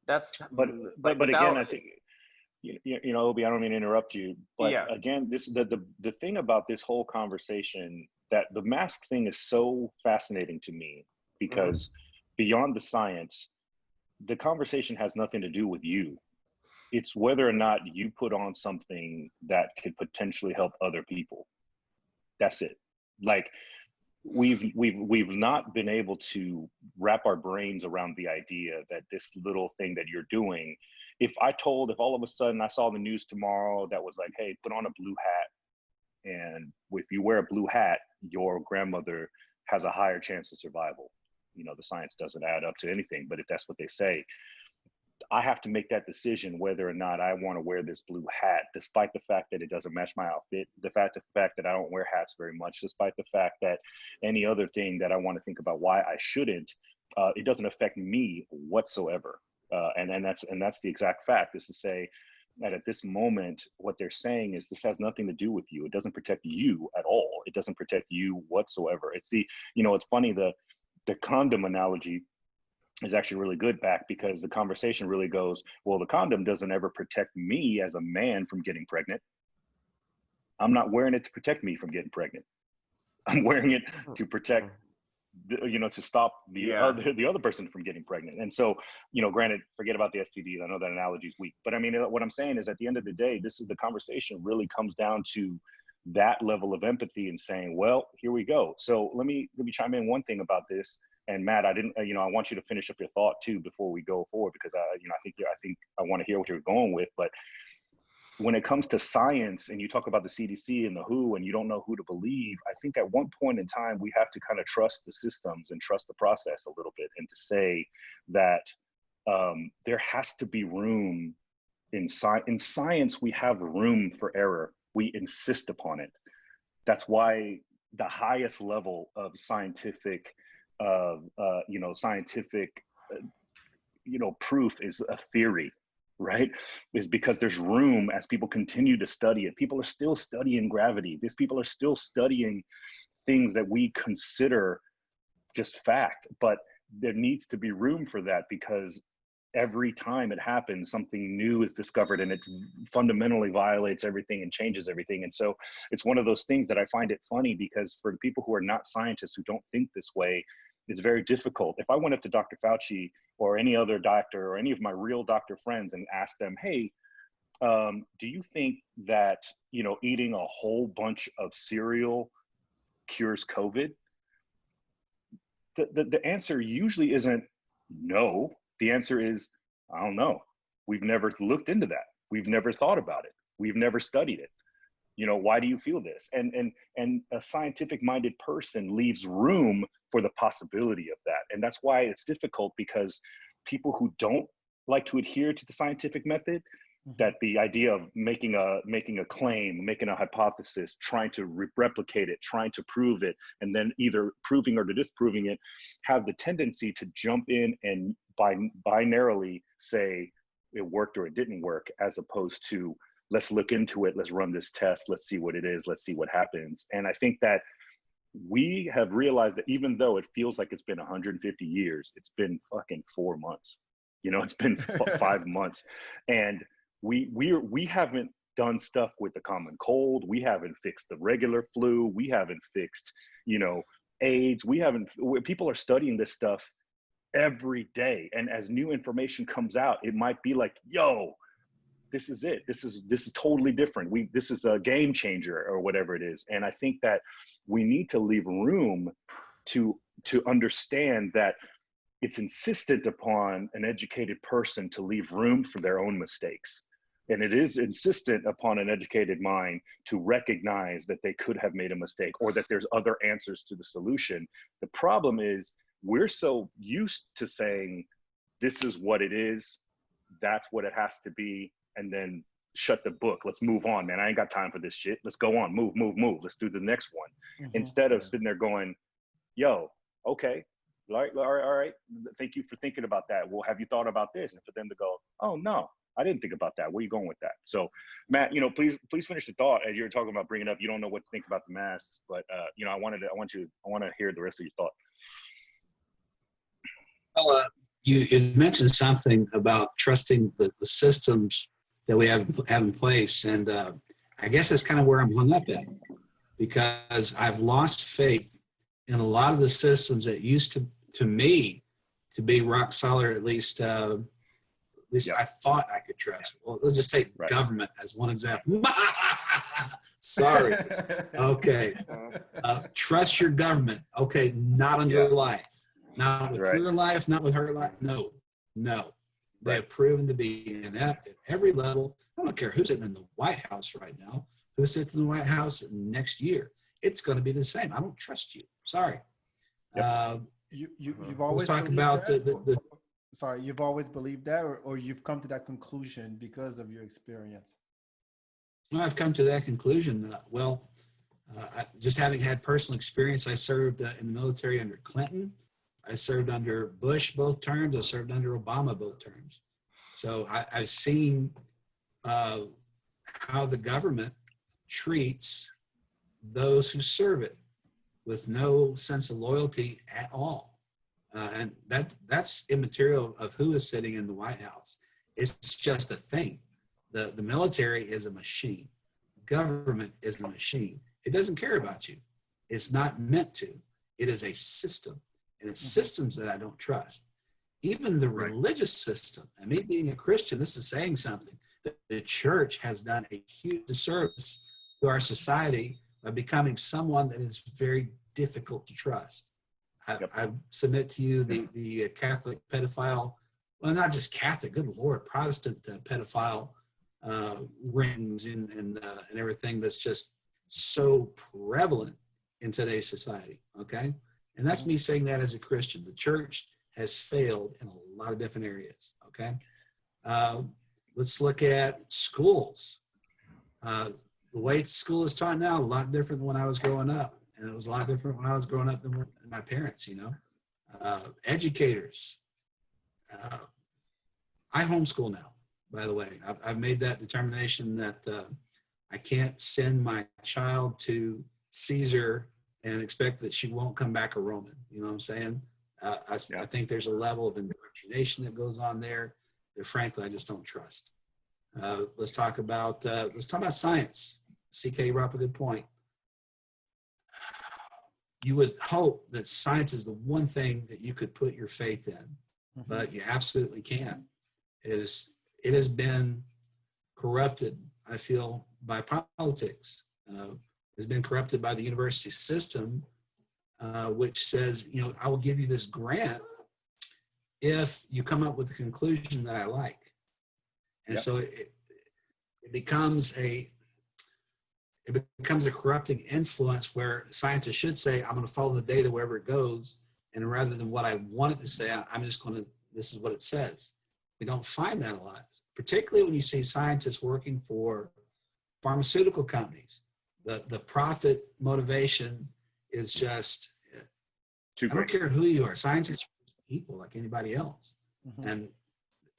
That's but but again, without, I think you know, Obi, I don't mean to interrupt you, but yeah. again, this the thing about this whole conversation, that the mask thing is so fascinating to me because beyond the science, the conversation has nothing to do with you. It's whether or not you put on something that could potentially help other people. That's it. Like we've not been able to wrap our brains around the idea that this little thing that you're doing, if all of a sudden I saw the news tomorrow that was like, hey, put on a blue hat, and if you wear a blue hat, your grandmother has a higher chance of survival. You know, the science doesn't add up to anything, but if that's what they say, I have to make that decision whether or not I want to wear this blue hat, despite the fact that it doesn't match my outfit, the fact that I don't wear hats very much, despite the fact that any other thing that I want to think about why I shouldn't, it doesn't affect me whatsoever. And that's the exact fact, is to say that at this moment, what they're saying is this has nothing to do with you. It doesn't protect you at all. It doesn't protect you whatsoever. It's it's funny, the condom analogy is actually really good back, because the conversation really goes, well, the condom doesn't ever protect me as a man from getting pregnant. I'm not wearing it to protect me from getting pregnant. I'm wearing it to protect, to stop the other person from getting pregnant. And so, granted, forget about the STDs. I know that analogy is weak, but I mean, what I'm saying is, at the end of the day, the conversation really comes down to that level of empathy and saying, well, here we go. So let me chime in one thing about this. And Matt, I want you to finish up your thought too before we go forward, because I think I want to hear what you're going with. But when it comes to science, and you talk about the CDC and the WHO, and you don't know who to believe, I think at one point in time we have to kind of trust the systems and trust the process a little bit, and to say that there has to be room in science. We have room for error. We insist upon it. That's why the highest level of scientific proof is a theory, right? Is because there's room as people continue to study it. People are still studying gravity. These people are still studying things that we consider just fact, but there needs to be room for that, because every time it happens, something new is discovered, and it fundamentally violates everything and changes everything. And so it's one of those things that I find it funny, because for the people who are not scientists, who don't think this way, it's very difficult. If I went up to Dr. Fauci or any other doctor or any of my real doctor friends and asked them, hey, do you think that, eating a whole bunch of cereal cures COVID? The answer usually isn't no. The answer is, I don't know. We've never looked into that. We've never thought about it. We've never studied it. Why do you feel this? And a scientific minded person leaves room for the possibility of that. And that's why it's difficult, because people who don't like to adhere to the scientific method, that the idea of making a claim, making a hypothesis, trying to replicate it, trying to prove it, and then either proving or disproving it, have the tendency to jump in and binarily say it worked or it didn't work, as opposed to, let's look into it, let's run this test, let's see what it is, let's see what happens. And I think that we have realized that even though it feels like it's been 150 years, it's been fucking 4 months. It's been 5 months. And we haven't done stuff with the common cold. We haven't fixed the regular flu. We haven't fixed, AIDS. People are studying this stuff every day. And as new information comes out, it might be like, yo, this is it. This is totally different. This is a game changer, or whatever it is. And I think that we need to leave room to understand that it's insistent upon an educated person to leave room for their own mistakes. And it is insistent upon an educated mind to recognize that they could have made a mistake, or that there's other answers to the solution. The problem is, we're so used to saying, this is what it is, that's what it has to be, and then shut the book. Let's move on, man. I ain't got time for this shit. Let's go on, move. Let's do the next one. Instead of sitting there going, yo, okay, Like, all right. Thank you for thinking about that. Well, have you thought about this? And for them to go, oh no, I didn't think about that. Where are you going with that? So, Matt, please finish the thought as you're talking about bringing up. You don't know what to think about the masks, but I want to hear the rest of your thought. Well, you mentioned something about trusting the systems that we have in place, and I guess that's kind of where I'm hung up at, because I've lost faith in a lot of the systems that used to me to be rock solid, at least I thought I could trust. Well, let's just take government as one example. Sorry. Okay. Trust your government. Okay, not on your life. Not with your life, not with her life. No. They have proven to be inept at every level. I don't care who's sitting in the White House right now, who sits in the White House next year. It's going to be the same. I don't trust you. Sorry. You've always talk about the Sorry, you've always believed that, or you've come to that conclusion because of your experience? Well, I've come to that conclusion. Just having had personal experience, I served in the military under Clinton. I served under Bush both terms. I served under Obama both terms. So I've seen how the government treats those who serve it with no sense of loyalty at all. And that's immaterial of who is sitting in the White House. It's just a thing. The military is a machine. Government is a machine. It doesn't care about you. It's not meant to. It is a system. And it's systems that I don't trust. Even the religious system, and me being a Christian, this is saying something. The church has done a huge disservice to our society by becoming someone that is very difficult to trust. I submit to you the Catholic pedophile, well, not just Catholic, good Lord, Protestant pedophile rings and everything that's just so prevalent in today's society, okay? And that's me saying that as a Christian. The church has failed in a lot of different areas, okay? Let's look at schools. The way school is taught now, a lot different than when I was growing up. And it was a lot different when I was growing up than my parents, Educators. I homeschool now, by the way. I've made that determination that I can't send my child to Caesar and expect that she won't come back a Roman. You know what I'm saying? I think there's a level of indoctrination that goes on there that frankly I just don't trust. Let's talk about science. CK brought up a good point. You would hope that science is the one thing that you could put your faith in, but you absolutely can't. It has been corrupted, I feel, by politics. It's been corrupted by the university system, which says, I will give you this grant if you come up with a conclusion that I like. And so it becomes a corrupting influence where scientists should say, I'm going to follow the data wherever it goes. And rather than what I want it to say, I'm just going to, this is what it says. We don't find that a lot, particularly when you see scientists working for pharmaceutical companies. The profit motivation is just, I don't care who you are. Scientists are people like anybody else. And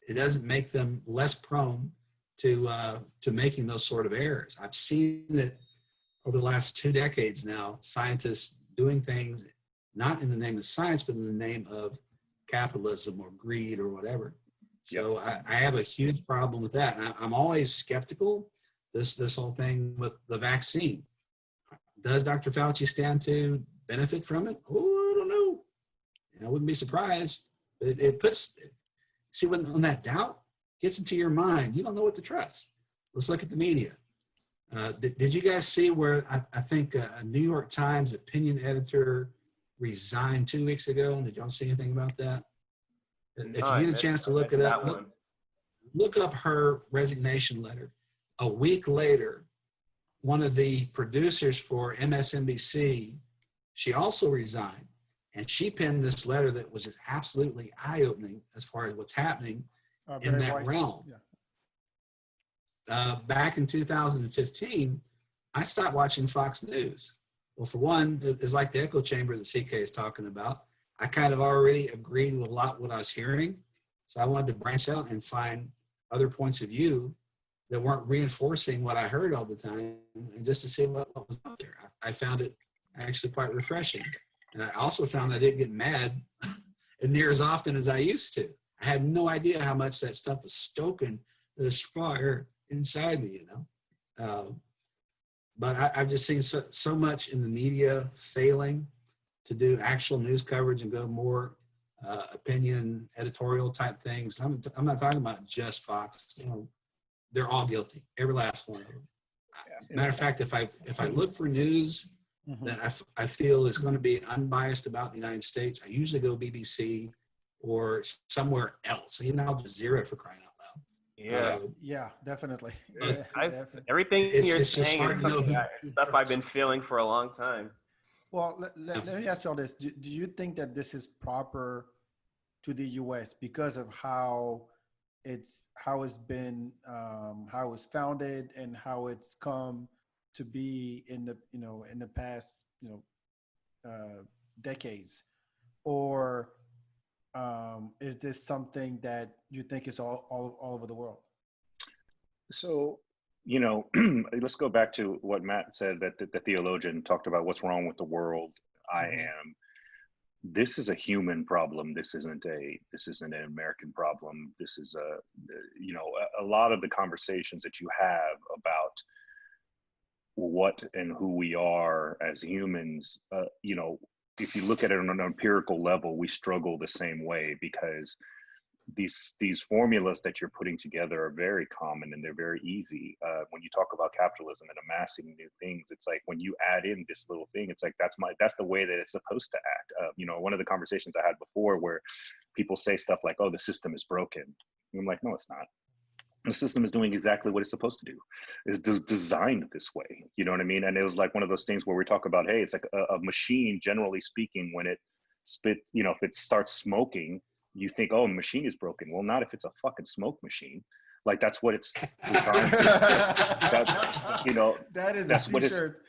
it doesn't make them less prone to making those sort of errors. I've seen it over the last 2 decades now, scientists doing things not in the name of science, but in the name of capitalism or greed or whatever. So I have a huge problem with that. And I'm always skeptical, this whole thing with the vaccine. Does Dr. Fauci stand to benefit from it? Oh, I don't know. I wouldn't be surprised. But it puts, see, when that doubt gets into your mind, you don't know what to trust. Let's look at the media. Did you guys see where I think a New York Times opinion editor resigned 2 weeks ago? Did y'all see anything about that? If you get a chance to look it up, look up her resignation letter. A week later, one of the producers for MSNBC, she also resigned. And she penned this letter that was just absolutely eye-opening as far as what's happening in that realm. Back in 2015, I stopped watching Fox News. Well, for one, it's like the echo chamber that CK is talking about. I kind of already agreed with a lot what I was hearing. So I wanted to branch out and find other points of view that weren't reinforcing what I heard all the time, and just to see what was out there. I found it actually quite refreshing. And I also found I didn't get mad near as often as I used to. I had no idea how much that stuff was stoking this fire inside me, you know. But I've just seen so much in the media failing to do actual news coverage and go more opinion, editorial type things. I'm not talking about just Fox. You know, they're all guilty, every last one of them. Matter of fact, if I look for news that I feel is going to be unbiased about the United States, I usually go BBC or somewhere else. Even Al Jazeera, for crying out loud. Yeah. Yeah, definitely. Everything It's you're just saying hard is to know something who stuff I've been feeling for a long time. Well, let me ask y'all this. Do you think that this is proper to the U.S. because of how it's been, how it was founded and how it's come to be in the past, decades? Or is this something that you think is all over the world? So, you know, let's go back to what Matt said, that the theologian talked about what's wrong with the world. I am. This is a human problem. This isn't an American problem. This is a lot of the conversations that you have about what and who we are as humans, if you look at it on an empirical level, we struggle the same way, because these formulas that you're putting together are very common and they're very easy. When you talk about capitalism and amassing new things, it's like when you add in this little thing, it's like that's the way that it's supposed to act. One of the conversations I had before where people say stuff like, "Oh, the system is broken." And I'm like, no, it's not. The system is doing exactly what it's supposed to do. It's designed this way. You know what I mean? And it was like one of those things where we talk about, hey, it's like a machine, generally speaking, when it if it starts smoking, you think, oh, the machine is broken. Well, not if it's a fucking smoke machine. Like, that's what it's designed to. That is that's a what it's t-shirt.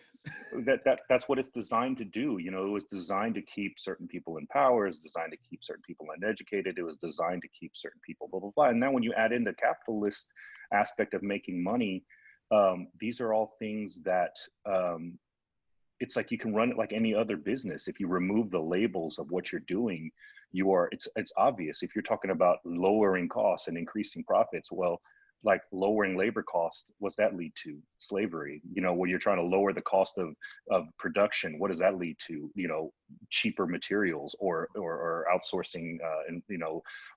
that's what it's designed to do. It was designed to keep certain people in power. It's designed to keep certain people uneducated. It was designed to keep certain people blah blah blah. And now when you add in the capitalist aspect of making money, these are all things that it's like you can run it like any other business. If you remove the labels of what you're doing, it's obvious. If you're talking about lowering costs and increasing profits, well, like lowering labor costs, what's that lead to? Slavery. Where you're trying to lower the cost of production, what does that lead to? Cheaper materials or outsourcing, and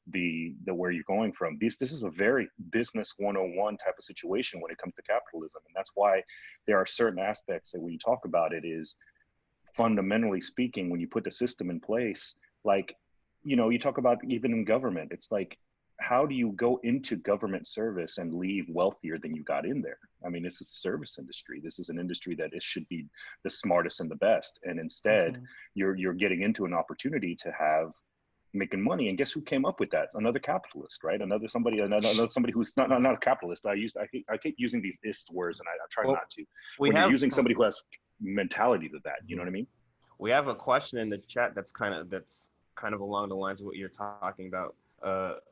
the where you're going from. This is a very business 101 type of situation when it comes to capitalism, and that's why there are certain aspects that when you talk about it is, fundamentally speaking, when you put the system in place, like you talk about even in government, it's like, how do you go into government service and leave wealthier than you got in there? I mean, this is a service industry. This is an industry that it should be the smartest and the best. And instead, you're getting into an opportunity to have making money. And guess who came up with that? Another capitalist, right? Another somebody who's not a capitalist. I keep using these ist words, and I try not to. When you're using somebody who has mentality to that, you know what I mean? We have a question in the chat that's kind of along the lines of what you're talking about.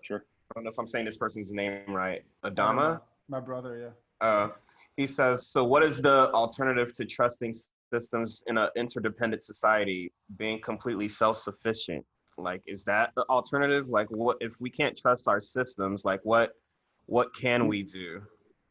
Sure. I don't know if I'm saying this person's name right. Adama? My brother, yeah. He says, so what is the alternative to trusting systems in an interdependent society, being completely self-sufficient? Like, is that the alternative? Like, what if we can't trust our systems? Like, what can we do?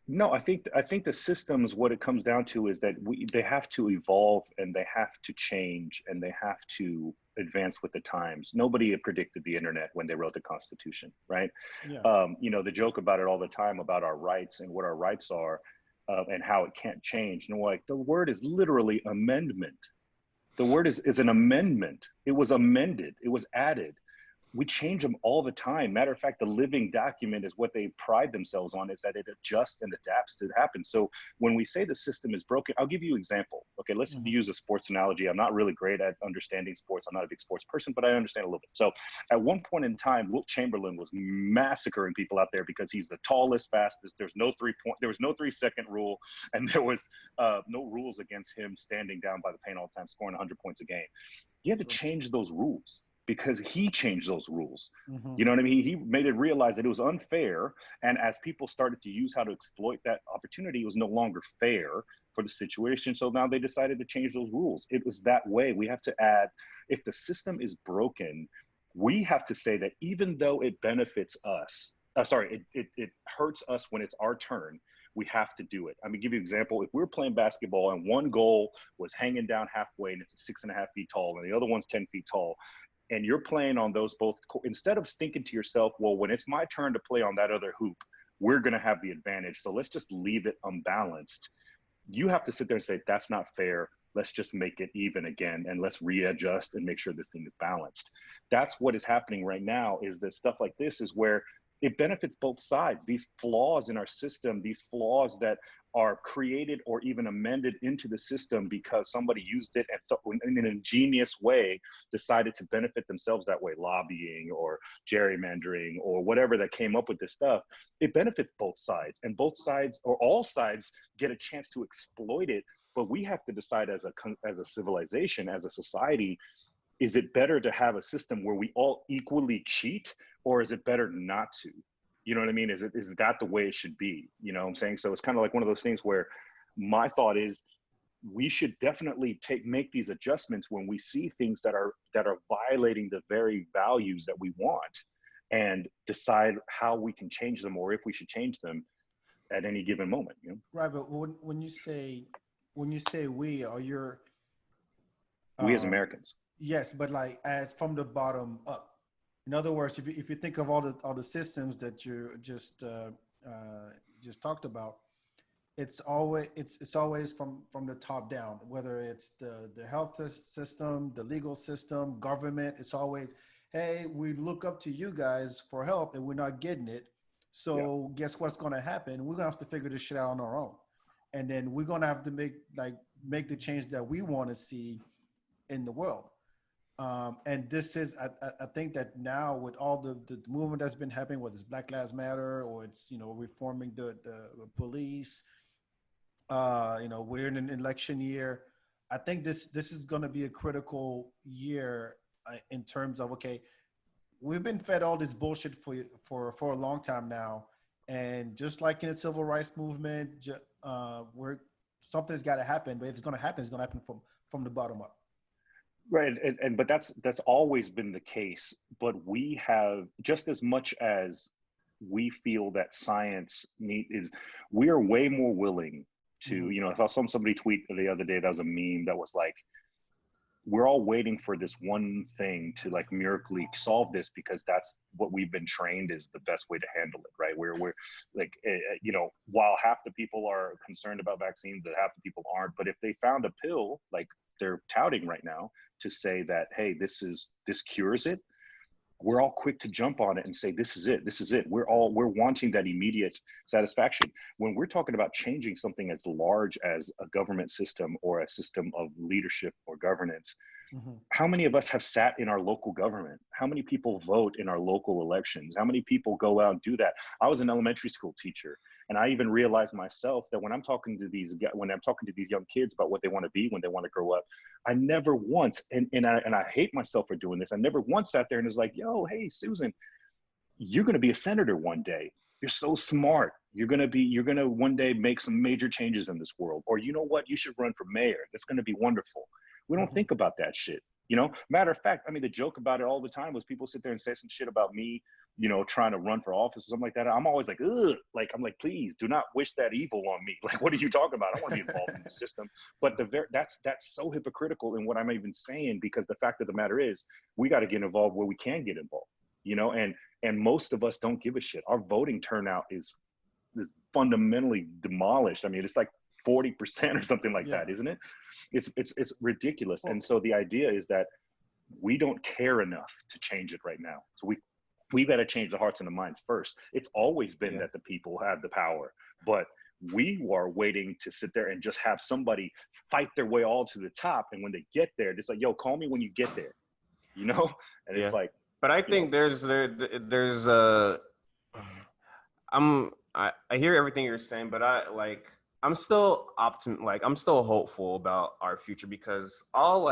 No, I think the systems, what it comes down to is that they have to evolve and they have to change and they have to advance with the times. Nobody had predicted the internet when they wrote the Constitution, right? Yeah. The joke about it all the time about our rights and what our rights are, and how it can't change. Like, the word is literally amendment. The word is an amendment. It was amended. It was added. We change them all the time. Matter of fact, the living document is what they pride themselves on, is that it adjusts and adapts to happen. So when we say the system is broken, I'll give you an example. Okay, let's use a sports analogy. I'm not really great at understanding sports. I'm not a big sports person, but I understand a little bit. So at one point in time, Wilt Chamberlain was massacring people out there because he's the tallest, fastest. There was no 3-second rule, and there was no rules against him standing down by the paint all the time, scoring 100 points a game. You had to change those rules, because he changed those rules. Mm-hmm. You know what I mean? He made it realize that it was unfair. And as people started to use how to exploit that opportunity, it was no longer fair for the situation. So now they decided to change those rules. It was that way. We have to add, if the system is broken, we have to say that even though it benefits us, it hurts us when it's our turn, we have to do it. I'm gonna give you an example. If we're playing basketball and one goal was hanging down halfway and it's 6.5 feet tall and the other one's 10 feet tall, and you're playing on those both, instead of thinking to yourself, well, when it's my turn to play on that other hoop, we're gonna have the advantage, so let's just leave it unbalanced. You have to sit there and say, that's not fair. Let's just make it even again, and let's readjust and make sure this thing is balanced. That's what is happening right now, is that stuff like this is where it benefits both sides. These flaws in our system, these flaws that are created or even amended into the system because somebody used it and in an ingenious way decided to benefit themselves that way, lobbying or gerrymandering or whatever that came up with this stuff. It benefits both sides, and both sides, or all sides, get a chance to exploit it. But we have to decide as a civilization, as a society, is it better to have a system where we all equally cheat, or is it better not to? You know what I mean? Is that the way it should be? You know what I'm saying? So it's kind of like one of those things where my thought is we should definitely make these adjustments when we see things that are violating the very values that we want, and decide how we can change them, or if we should change them at any given moment. You know? Right, but when you say we, are your We as Americans. yes, but like as from the bottom up. In other words, if you think of all the systems that you just talked about, it's always from the top down. Whether it's the health system, the legal system, government, it's always, hey, we look up to you guys for help and we're not getting it. So guess what's going to happen? We're gonna have to figure this shit out on our own, and then we're gonna have to make the change that we want to see in the world. And this is, I think that now with all the movement that's been happening, whether it's Black Lives Matter or it's, reforming the police, we're in an election year. I think this is going to be a critical year in terms of, okay, we've been fed all this bullshit for a long time now. And just like in the civil rights movement, something's got to happen. But if it's going to happen, it's going to happen from the bottom up. Right, but that's always been the case. But we have, just as much as we feel that science we are way more willing to. I saw somebody tweet the other day, that was a meme that was like, we're all waiting for this one thing to like miraculously solve this, because that's what we've been trained is the best way to handle it, right? We're like, while half the people are concerned about vaccines, that half the people aren't. But if they found a pill, like they're touting right now, to say that, hey, this cures it, we're all quick to jump on it and say, this is it. We're wanting that immediate satisfaction. When we're talking about changing something as large as a government system or a system of leadership or governance, how many of us have sat in our local government? How many people vote in our local elections? How many people go out and do that? I was an elementary school teacher, and I even realized myself that when I'm talking to these young kids about what they want to be when they want to grow up, I never once, and I hate myself for doing this, I never once sat there and was like, yo, hey, Susan, you're going to be a senator one day. You're so smart. You're going to one day make some major changes in this world. Or you know what? You should run for mayor. That's going to be wonderful. We don't think about that shit. Matter of fact, I mean, the joke about it all the time was people sit there and say some shit about me, trying to run for office or something like that. I'm always like, ugh, I'm like, please do not wish that evil on me. Like, what are you talking about? I want to be involved in the system. But that's so hypocritical in what I'm even saying, because the fact of the matter is we got to get involved where we can get involved, and most of us don't give a shit. Our voting turnout is fundamentally demolished. I mean, it's like 40% or something like that, isn't it? It's ridiculous. And so the idea is that we don't care enough to change it right now. So we've got to change the hearts and the minds first. It's always been that the people have the power, but we are waiting to sit there and just have somebody fight their way all to the top. And when they get there, it's like, yo, call me when you get there, And it's like, but I think I hear everything you're saying, but I'm still I'm still hopeful about our future, because all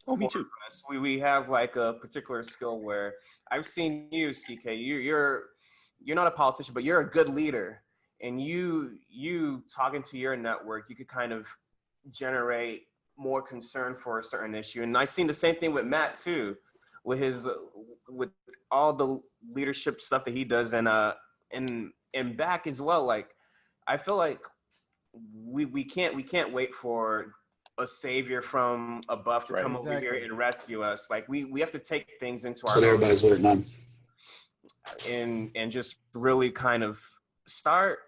Oh, me too. us. We have like a particular skill where I've seen you, CK. You're not a politician, but you're a good leader. And you talking to your network, you could kind of generate more concern for a certain issue. And I've seen the same thing with Matt too, with his with all the leadership stuff that he does, and back as well. Like I feel like we can't wait for a savior from above to Right. come over here and rescue us. Like we have to take things into That's our what own everybody's waiting on. and just really kind of start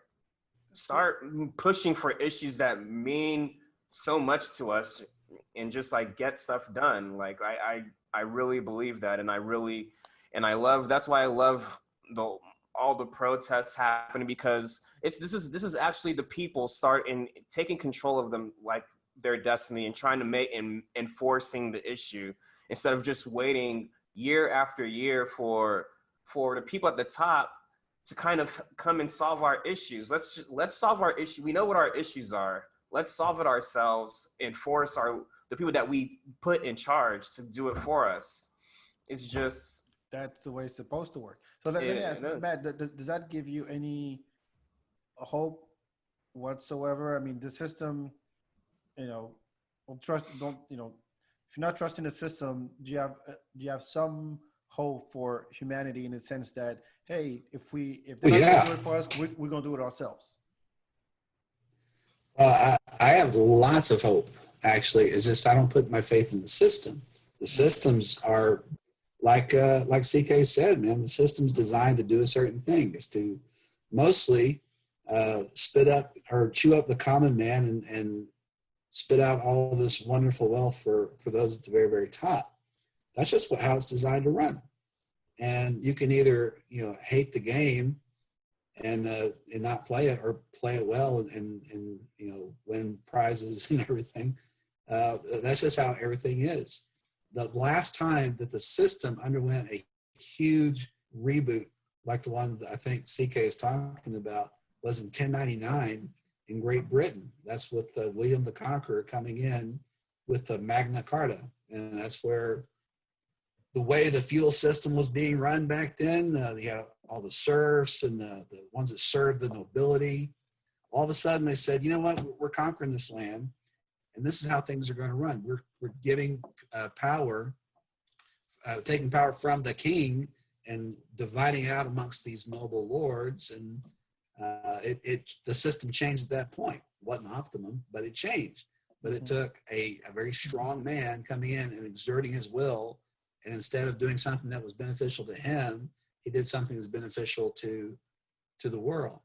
pushing for issues that mean so much to us and just like get stuff done. Like I really believe that, and I love, that's why I love all the protests happening, because this is actually the people taking control of them, like their destiny, and trying to make and enforcing the issue instead of just waiting year after year for the people at the top to kind of come and solve our issues. Let's solve our issue. We know what our issues are. Let's solve it ourselves and force the people that we put in charge to do it for us. It's just, That's the way it's supposed to work. So let me ask, Matt, does that give you any hope whatsoever? I mean, the system, if you're not trusting the system, do you have some hope for humanity in the sense that, hey, if they're not going to do it for us, we're going to do it ourselves? I have lots of hope, actually. It's just I don't put my faith in the system. The systems are like CK said, man, the system's designed to do a certain thing. It's to mostly spit up or chew up the common man and spit out all this wonderful wealth for those at the very, very top. That's just how it's designed to run. And you can either, hate the game and not play it, or play it well and win prizes and everything. That's just how everything is. The last time that the system underwent a huge reboot, like the one that I think CK is talking about, was in 1099 in Great Britain. That's with William the Conqueror coming in with the Magna Carta. And that's where the way the feudal system was being run back then, you had all the serfs and the ones that served the nobility. All of a sudden they said, you know what, we're conquering this land, and this is how things are going to run. We're giving power, taking power from the king and dividing it out amongst these noble lords. And the system changed at that point. It wasn't optimum, but it changed. But it took a very strong man coming in and exerting his will. And instead of doing something that was beneficial to him, he did something that's beneficial to the world.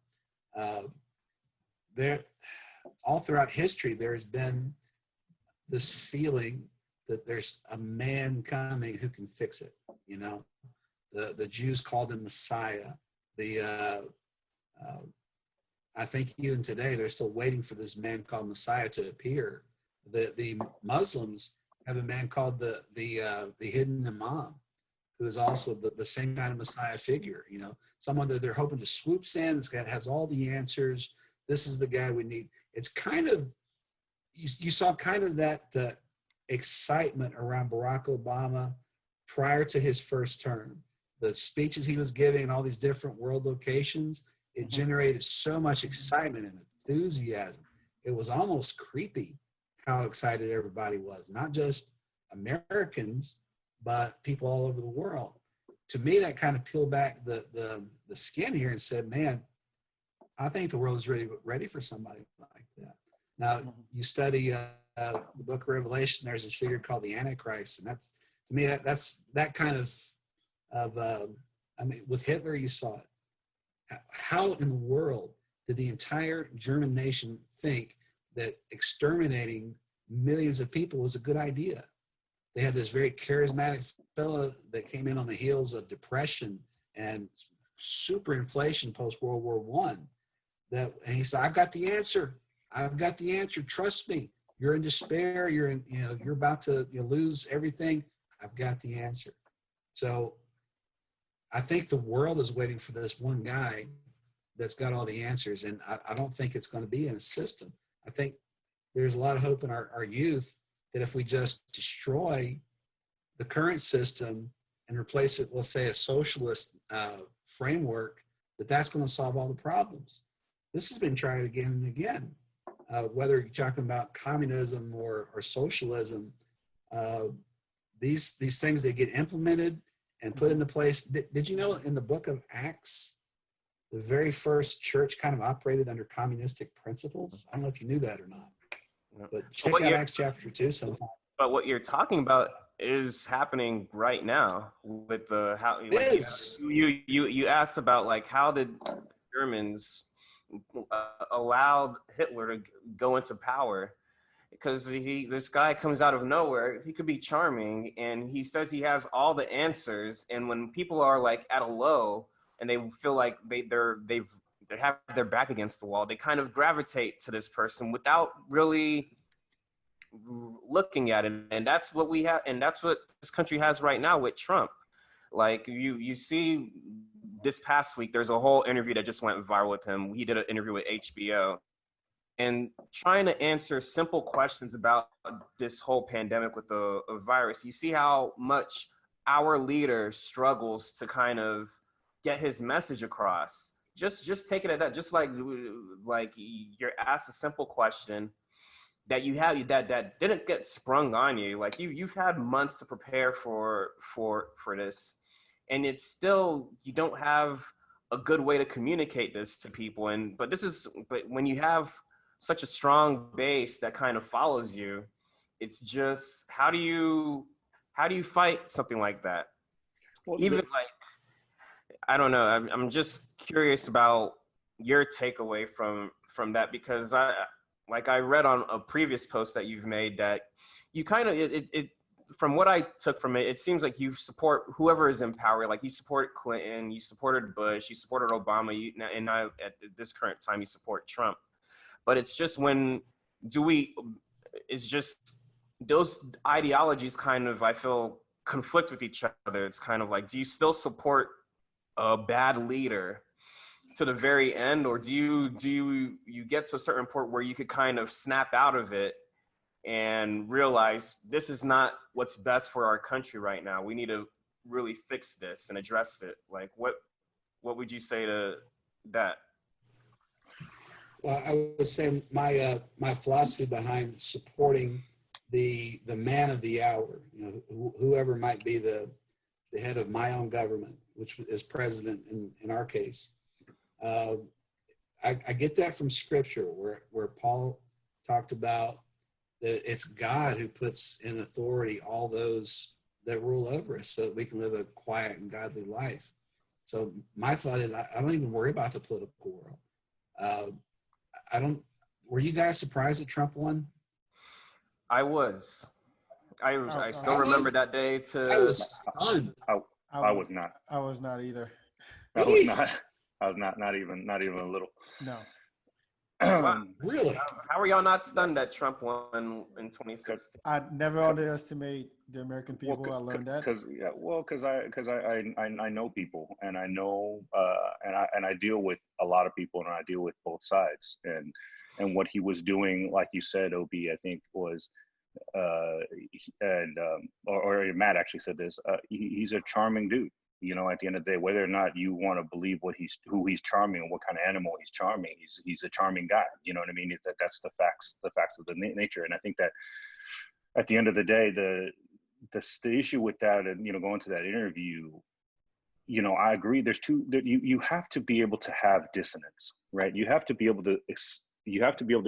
All throughout history, there has been this feeling that there's a man coming who can fix it. The Jews called him Messiah. I think even today they're still waiting for this man called Messiah to appear. The Muslims have a man called the hidden Imam, who is also the same kind of Messiah figure. Someone that they're hoping to swoop in, has all the answers. This is the guy we need. It's kind of, you saw kind of that excitement around Barack Obama prior to his first term. The speeches he was giving in all these different world locations, it generated so much excitement and enthusiasm. It was almost creepy how excited everybody was, not just Americans, but people all over the world. To me, that kind of peeled back the skin here and said, man, I think the world is really ready for somebody like that. Now, you study the book of Revelation, there's this figure called the Antichrist. And that's, to me, that's that kind of with Hitler, you saw it. How in the world did the entire German nation think that exterminating millions of people was a good idea? They had this very charismatic fellow that came in on the heels of depression and super inflation post World War I. And he said, I've got the answer. I've got the answer. Trust me. You're in despair. You're about to lose everything. I've got the answer. So I think the world is waiting for this one guy that's got all the answers. And I don't think it's going to be in a system. I think there's a lot of hope in our youth that if we just destroy the current system and replace it, let's say, a socialist framework, that's going to solve all the problems. This has been tried again and again. Whether you're talking about communism or socialism, these things, they get implemented and put into place. Did you know in the book of Acts, the very first church kind of operated under communistic principles? I don't know if you knew that or not, but check out Acts chapter 2 sometime. But what you're talking about is happening right now with the how like, you asked about like how did Germans allowed Hitler to go into power, because this guy comes out of nowhere. He could be charming and he says he has all the answers, and when people are like at a low and they feel like they have their back against the wall, they kind of gravitate to this person without really looking at it. And that's what we have, and that's what this country has right now with Trump. Like you see this past week, there's a whole interview that just went viral with him. He did an interview with HBO and trying to answer simple questions about this whole pandemic with the virus. You see how much our leader struggles to kind of get his message across. Just take it at that. Just like you're asked a simple question that you have that didn't get sprung on you. Like you've had months to prepare for this, and it's still, you don't have a good way to communicate this to people. But when you have such a strong base that kind of follows you, it's just, how do you fight something like that? Well, even I don't know. I'm just curious about your takeaway from that, because I read on a previous post that you've made that you kind of, from what I took from it, it seems like you support whoever is in power. Like you supported Clinton, you supported Bush, you supported Obama, and now at this current time you support Trump. But it's just it's just those ideologies kind of, I feel, conflict with each other. It's kind of like, do you still support a bad leader to the very end, or do you get to a certain point where you could kind of snap out of it and realize this is not what's best for our country right now? We need to really fix this and address it. Like what would you say to that? Well, I would say my philosophy behind supporting the man of the hour, whoever might be the head of my own government, which is president in our case. I get that from scripture where Paul talked about that it's God who puts in authority all those that rule over us so that we can live a quiet and godly life. So my thought is I don't even worry about the political world. Were you guys surprised that Trump won? I was. I still remember that day. I was stunned. I was not. I was not either. I was not even a little. No. Wow. Really? How are y'all not stunned that Trump won in 2016? I never underestimate the American people. I learned that. Because I know people, and I know and I deal with a lot of people, and I deal with both sides, and what he was doing, like you said, OB, I think was or Matt actually said this. He's a charming dude. At the end of the day, whether or not you want to believe who he's charming and what kind of animal he's charming, he's a charming guy. You know what I mean? That's the facts of the nature. And I think that at the end of the day, the issue with that, and going to that interview, I agree. You have to be able to have dissonance, right? You have to be able to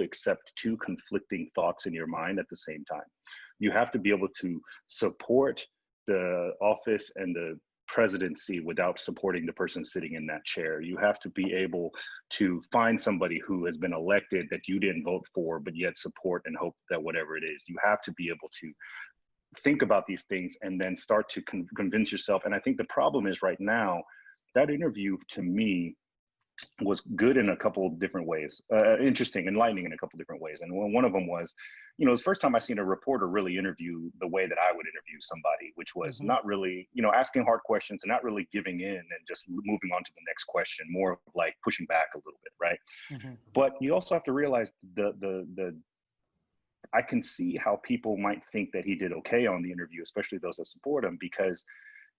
accept two conflicting thoughts in your mind at the same time. You have to be able to support the office and the presidency without supporting the person sitting in that chair. You have to be able to find somebody who has been elected that you didn't vote for, but yet support and hope that whatever it is, you have to be able to think about these things and then start to convince yourself. And I think the problem is right now, that interview to me was good in a couple of different ways, interesting, enlightening in a couple of different ways. And one of them was, it was the first time I seen a reporter really interview the way that I would interview somebody, which was not really, asking hard questions and not really giving in and just moving on to the next question, more of like pushing back a little bit, right? But you also have to realize I can see how people might think that he did okay on the interview, especially those that support him, because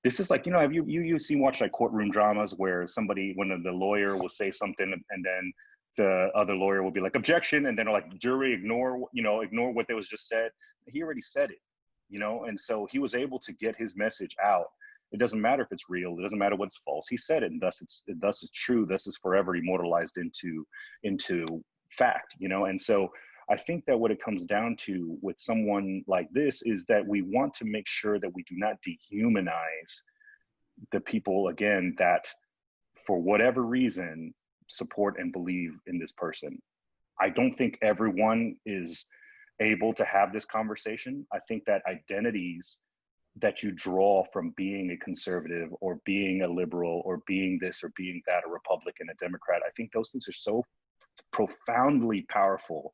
this is like, have you seen watch like courtroom dramas where when the lawyer will say something and then the other lawyer will be like, objection, and then like, jury, ignore what they was just said. He already said it, and so he was able to get his message out. It doesn't matter if it's real. It doesn't matter what's false. He said it, and thus it's true. Thus is forever immortalized into fact, And so I think that what it comes down to with someone like this is that we want to make sure that we do not dehumanize the people, again, that for whatever reason support and believe in this person. I don't think everyone is able to have this conversation. I think that identities that you draw from being a conservative or being a liberal or being this or being that, a Republican, a Democrat, I think those things are so profoundly powerful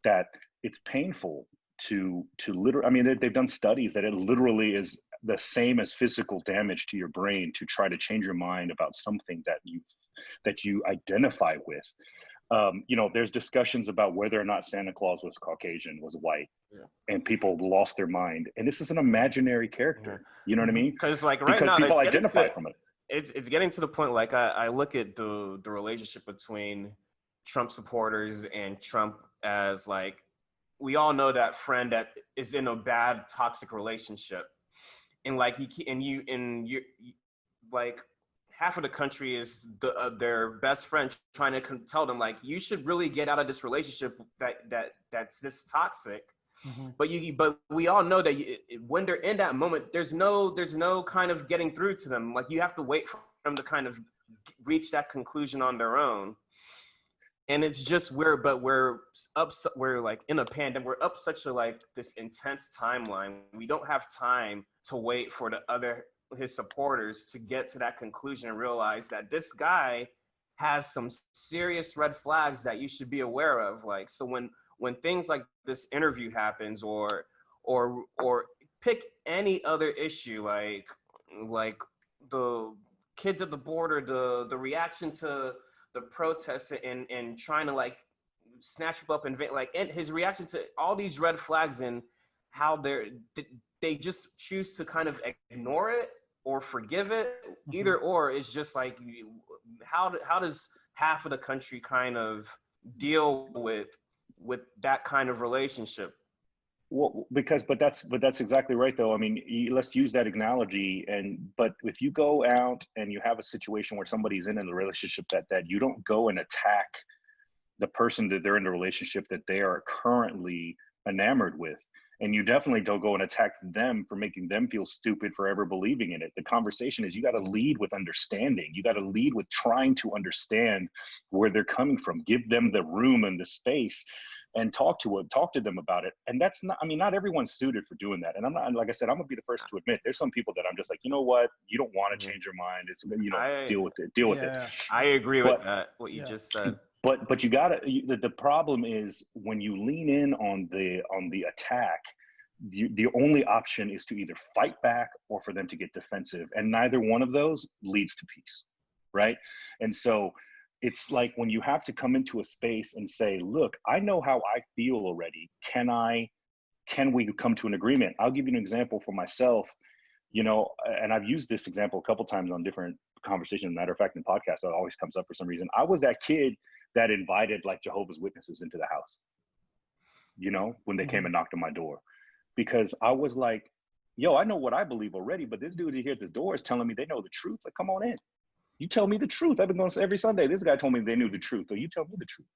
that it's painful to literally, I mean, they've done studies that it literally is the same as physical damage to your brain to try to change your mind about something that you identify with. There's discussions about whether or not Santa Claus was Caucasian, was white, and people lost their mind. And this is an imaginary character. You know what I mean? Because like because now, people identify from it. It's getting to the point. Like I look at the relationship between Trump supporters and Trump as like, we all know that friend that is in a bad toxic relationship, and like you like half of the country is their best friend trying to tell them like, you should really get out of this relationship that's this toxic. Mm-hmm. But we all know that when they're in that moment, there's no kind of getting through to them. Like you have to wait for them to kind of reach that conclusion on their own. And it's just we're like in a pandemic. We're up such a like this intense timeline. We don't have time to wait for his supporters to get to that conclusion and realize that this guy has some serious red flags that you should be aware of. Like, so when things like this interview happens or pick any other issue, like the kids at the border, the reaction to the protests and trying to like snatch people up and his reaction to all these red flags and how they just choose to kind of ignore it or forgive it. Mm-hmm. Either or is just like, how does half of the country kind of deal with that kind of relationship? Well, but that's exactly right though. I mean, let's use that analogy. But if you go out and you have a situation where somebody's in a relationship that you don't go and attack the person that they're in a relationship that they are currently enamored with. And you definitely don't go and attack them for making them feel stupid for ever believing in it. The conversation is you got to lead with understanding. You got to lead with trying to understand where they're coming from. Give them the room and the space and talk to them about it. And that's not, I mean, not everyone's suited for doing that. And I'm not, like I said, I'm gonna be the first to admit, there's some people that I'm just like, you know what, you don't want to change your mind. It's, deal with it. I agree with that, what you just said. But you gotta, the problem is when you lean in on the attack, the only option is to either fight back or for them to get defensive. And neither one of those leads to peace, right? And so it's like when you have to come into a space and say, look, I know how I feel already. Can we come to an agreement? I'll give you an example for myself, and I've used this example a couple times on different conversations. Matter of fact, in podcasts, it always comes up for some reason. I was that kid that invited like Jehovah's Witnesses into the house, when they came and knocked on my door, because I was like, yo, I know what I believe already, but this dude here at the door is telling me they know the truth. Like, come on in. You tell me the truth. I've been going every Sunday. This guy told me they knew the truth. So you tell me the truth,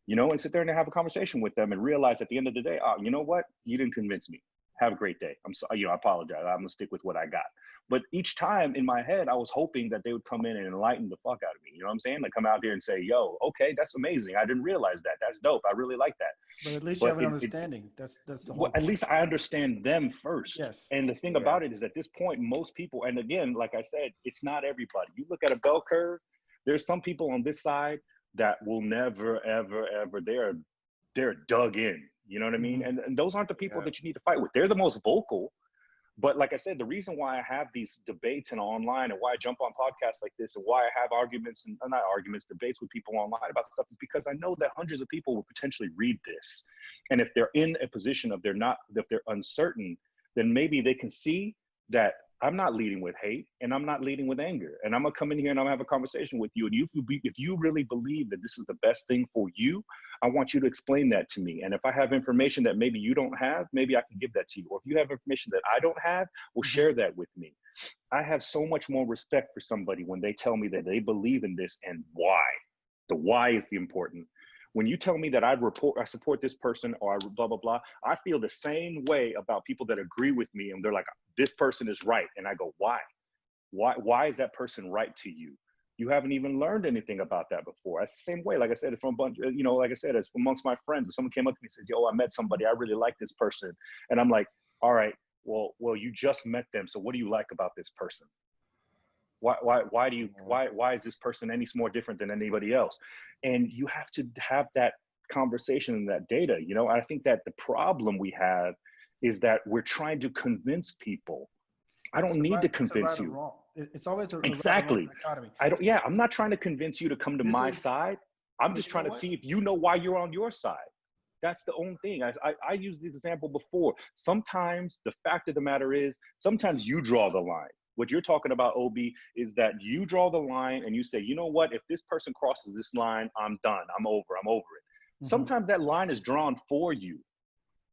and sit there and have a conversation with them and realize at the end of the day, oh, you know what? You didn't convince me. Have a great day. I'm sorry, I apologize. I'm gonna stick with what I got. But each time in my head, I was hoping that they would come in and enlighten the fuck out of me. You know what I'm saying? Like come out there and say, yo, okay, that's amazing. I didn't realize that. That's dope. I really like that. But at least you have an understanding. That's the whole point. At least I understand them first. Yes. And the thing about it is at this point, most people, and again, like I said, it's not everybody. You look at a bell curve, there's some people on this side that will never, ever, ever, they're dug in. You know what I mean? And those aren't the people that you need to fight with. They're the most vocal, But like I said, the reason why I have these debates and online, and why I jump on podcasts like this, and why I have arguments and not arguments, debates with people online about stuff, is because I know that hundreds of people will potentially read this. And if they're in a position of if they're uncertain, then maybe they can see that I'm not leading with hate and I'm not leading with anger. And I'm gonna come in here and I'm gonna have a conversation with you. And if you really believe that this is the best thing for you, I want you to explain that to me. And if I have information that maybe you don't have, maybe I can give that to you. Or if you have information that I don't have, well, share that with me. I have so much more respect for somebody when they tell me that they believe in this and why. The why is the important. When you tell me that I support this person or I blah, blah, blah, I feel the same way about people that agree with me and they're like, this person is right. And I go, why? Why is that person right to you? You haven't even learned anything about that before. It's the same way, like I said, from a bunch, like I said, it's amongst my friends. If someone came up to me and says, yo, I met somebody, I really like this person. And I'm like, all right, well, you just met them. So what do you like about this person? Why is this person any more different than anybody else? And you have to have that conversation and that data. I think that the problem we have is that we're trying to convince people. I don't need to convince you. It's always a exactly. dichotomy. I'm not trying to convince you to come to my side. I'm just trying to see if you know why you're on your side. That's the only thing. I used the example before. Sometimes the fact of the matter is, sometimes you draw the line. What you're talking about, OB, is that you draw the line and you say, you know what, if this person crosses this line, I'm done. I'm over it. Mm-hmm. Sometimes that line is drawn for you.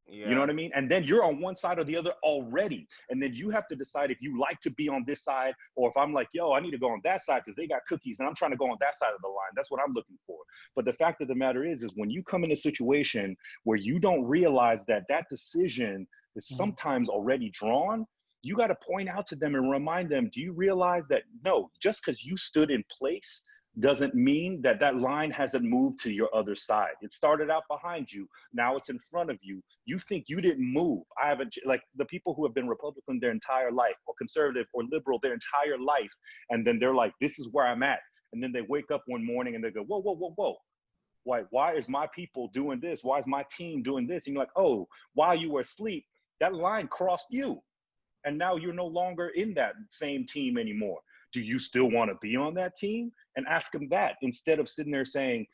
Yeah. You know what I mean? And then you're on one side or the other already. And then you have to decide if you like to be on this side, or if I'm like, yo, I need to go on that side because they got cookies and I'm trying to go on that side of the line. That's what I'm looking for. But the fact of the matter is when you come in a situation where you don't realize that decision is sometimes already drawn, you got to point out to them and remind them, do you realize that no, just because you stood in place doesn't mean that line hasn't moved to your other side. It started out behind you. Now it's in front of you. You think you didn't move. I haven't, like the people who have been Republican their entire life or conservative or liberal their entire life. And then they're like, this is where I'm at. And then they wake up one morning and they go, whoa, whoa, whoa, whoa. Why is my people doing this? Why is my team doing this? And you're like, oh, while you were asleep, that line crossed you. And now you're no longer in that same team anymore. Do you still want to be on that team? And ask them that instead of sitting there saying,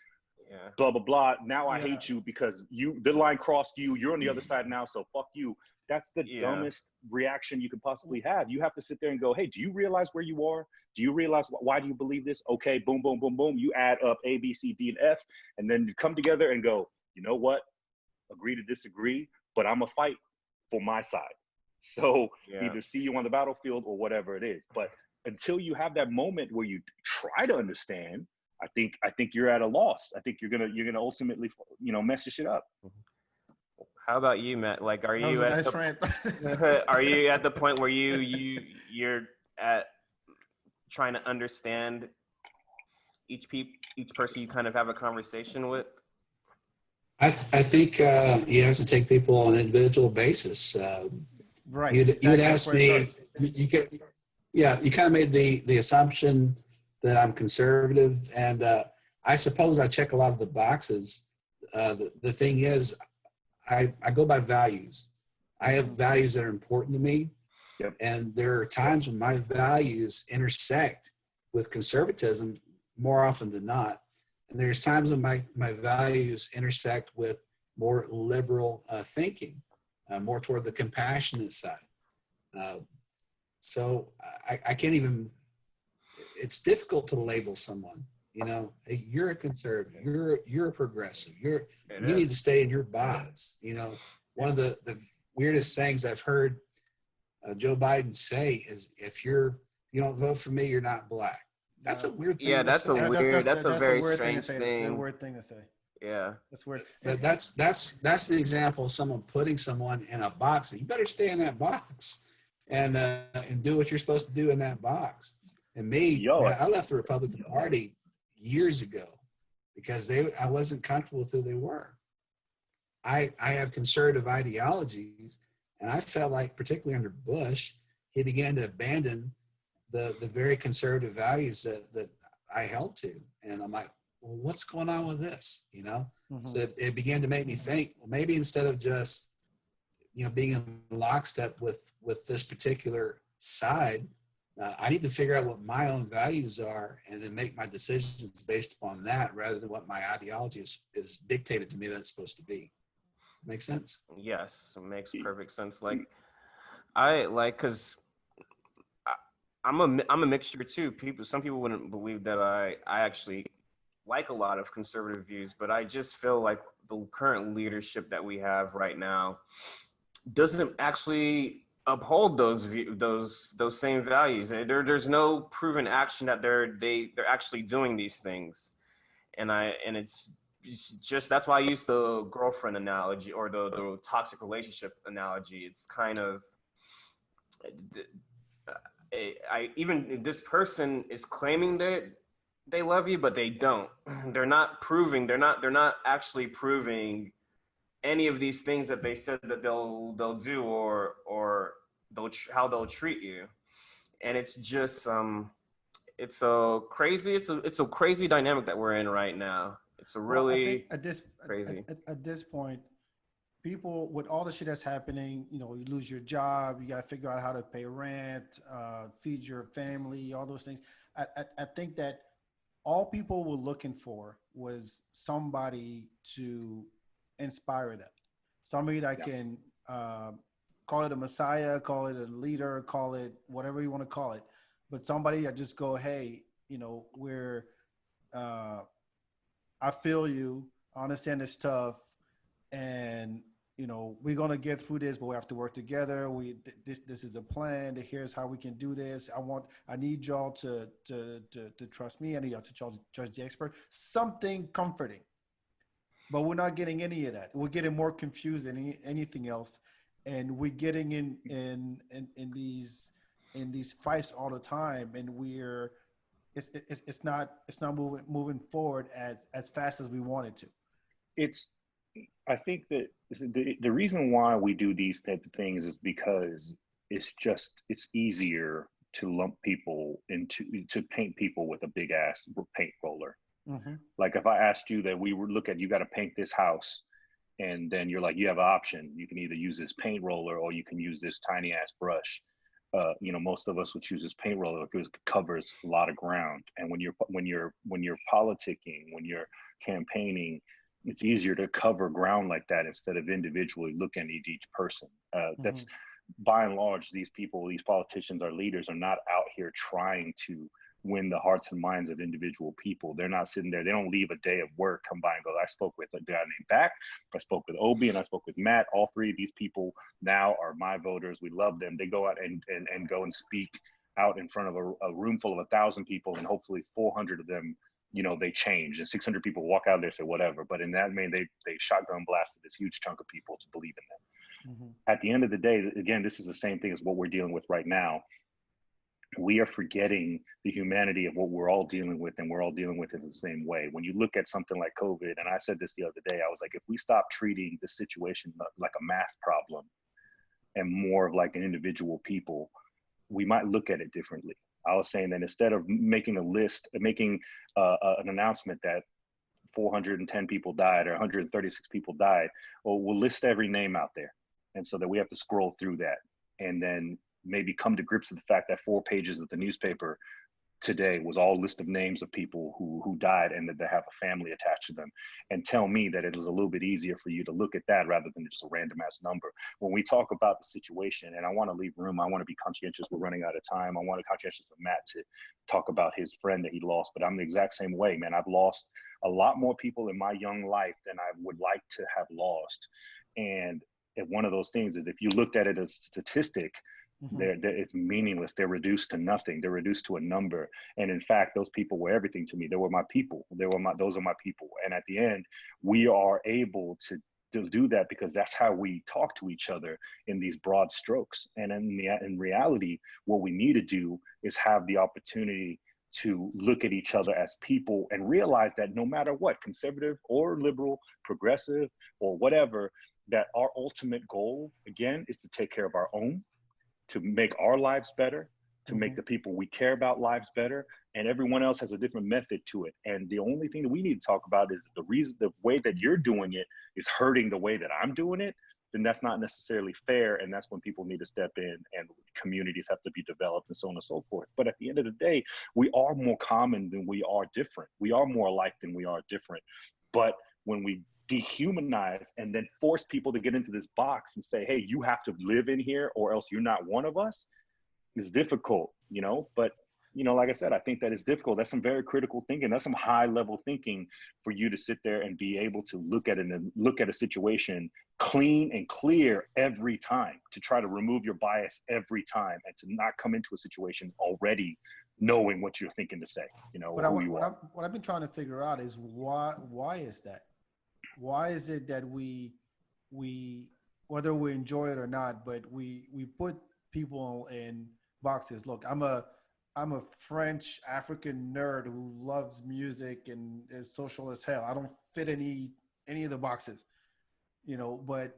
blah, blah, blah. Now I hate you because the line crossed you. You're on the other side now, so fuck you. That's the dumbest reaction you could possibly have. You have to sit there and go, hey, do you realize where you are? Do you realize why do you believe this? Okay, boom, boom, boom, boom. You add up A, B, C, D, and F, and then you come together and go, you know what? Agree to disagree, but I'm going to fight for my side. So either see you on the battlefield or whatever it is. But until you have that moment where you try to understand, I think you're at a loss. I think you're gonna ultimately, mess your shit up. How about you, Matt? Like, are you at are you at the point where you're at trying to understand each person you kind of have a conversation with? I think you have to take people on an individual basis. Right. You would ask me, you kind of made the assumption that I'm conservative, and I suppose I check a lot of the boxes. The thing is, I go by values. I have values that are important to me, and there are times when my values intersect with conservatism more often than not. And there's times when my values intersect with more liberal thinking, more toward the compassionate side. So I can't even, it's difficult to label someone, hey, you're a conservative, you're a progressive, you need to stay in your box. One of the weirdest things I've heard Joe Biden say is, if you don't vote for me, you're not black. That's a weird thing. Yeah, that's to say. that's a very strange thing. thing. That's a weird thing to say. Yeah, that's weird. That's the example of someone putting someone in a box. You better stay in that box and do what you're supposed to do in that box. And me, I left the Republican Party years ago because I wasn't comfortable with who they were. I have conservative ideologies, and I felt like, particularly under Bush, he began to abandon the very conservative values that I held to. And I'm like, well, what's going on with this? So it began to make me think, well, maybe instead of just being in lockstep with this particular side, I need to figure out what my own values are and then make my decisions based upon that rather than what my ideology is dictated to me that it's supposed to be. Make sense? Yes, it makes perfect sense. Cause I'm a mixture too. Some people wouldn't believe that I actually like a lot of conservative views, but I just feel like the current leadership that we have right now doesn't actually uphold those same values. There's no proven action that they're actually doing these things, and it's just that's why I use the girlfriend analogy or the toxic relationship analogy. It's kind of even this person is claiming that they love you, but they don't. They're not proving. They're not actually proving any of these things that they said that they'll do or how they'll treat you. And it's just it's a crazy dynamic that we're in right now. It's a Well, I really think at this crazy. at this point, people with all the shit that's happening, you lose your job, you got to figure out how to pay rent, feed your family, all those things. I think that all people were looking for was somebody to inspire them, somebody that can call it a messiah, call it a leader, call it whatever you want to call it, but somebody that just go, hey, we're I feel you, I understand it's tough, and we're gonna get through this, but we have to work together. This is a plan. Here's how we can do this. I need y'all to trust me. I need y'all to trust the expert. Something comforting, but we're not getting any of that. We're getting more confused than anything else, and we're getting in these fights all the time, and it's not moving forward as fast as we wanted to. I think that the reason why we do these type of things is because it's easier to lump people to paint people with a big ass paint roller. Mm-hmm. Like if I asked you that we would look at, you got to paint this house, and then you're like, you have an option. You can either use this paint roller or you can use this tiny ass brush. Most of us would choose this paint roller because it covers a lot of ground. And when you're politicking, when you're campaigning, it's easier to cover ground like that instead of individually looking at each person. That's by and large, these politicians, our leaders, are not out here trying to win the hearts and minds of individual people. They're not sitting there. They don't leave a day of work, come by and go, I spoke with a guy named Back, I spoke with Obi, and I spoke with Matt. All three of these people now are my voters. We love them. They go out and go and speak out in front of a room full of 1,000 people, and hopefully 400 of them, they change, and 600 people walk out there and say whatever. But in that vein, they shotgun blasted this huge chunk of people to believe in them. Mm-hmm. At the end of the day, again, this is the same thing as what we're dealing with right now. We are forgetting the humanity of what we're all dealing with, and we're all dealing with it in the same way. When you look at something like COVID, and I said this the other day, I was like, if we stop treating the situation like a math problem and more of like an individual people, we might look at it differently. I was saying that instead of making a list, making an announcement that 410 people died or 136 people died, well, we'll list every name out there. And so that we have to scroll through that and then maybe come to grips with the fact that 4 pages of the newspaper today was all list of names of people who died and that they have a family attached to them, and tell me that it is a little bit easier for you to look at that rather than just a random ass number. When we talk about the situation, and I want to leave room, I want to be conscientious, we're running out of time. I want to be conscientious of Matt to talk about his friend that he lost, but I'm the exact same way, man. I've lost a lot more people in my young life than I would like to have lost. And one of those things is if you looked at it as a statistic, it's meaningless. They're reduced to nothing. They're reduced to a number. And in fact, those people were everything to me. They were my people. Those are my people. And at the end, we are able to do that because that's how we talk to each other in these broad strokes. And in reality, what we need to do is have the opportunity to look at each other as people and realize that no matter what, conservative or liberal, progressive or whatever, that our ultimate goal, again, is to take care of our own, to make our lives better, to make the people we care about lives better, and everyone else has a different method to it. And the only thing that we need to talk about is the way that you're doing it is hurting the way that I'm doing it. then that's not necessarily fair. And that's when people need to step in and communities have to be developed and so on and so forth. But at the end of the day, we are more common than we are different. We are more alike than we are different. But when we dehumanize and then force people to get into this box and say, hey, you have to live in here or else you're not one of us, is difficult, you know. But you know, like I said, I think that is difficult. That's some very critical thinking. That's some high level thinking for you to sit there and be able to look at it and look at a situation clean and clear every time, to try to remove your bias every time and to not come into a situation already knowing what you're thinking to say, you know, what I've been trying to figure out is why is that? Why is it that we whether we enjoy it or not, but we put people in boxes? Look, I'm a French African nerd who loves music and is social as hell. I don't fit any of the boxes, you know. But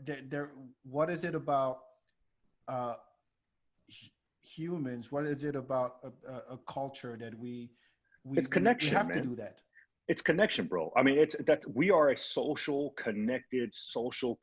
what is it about humans? What is it about a culture that we it's connection, we have man. to do that? It's connection, bro. I mean, it's that we are a social, connected, social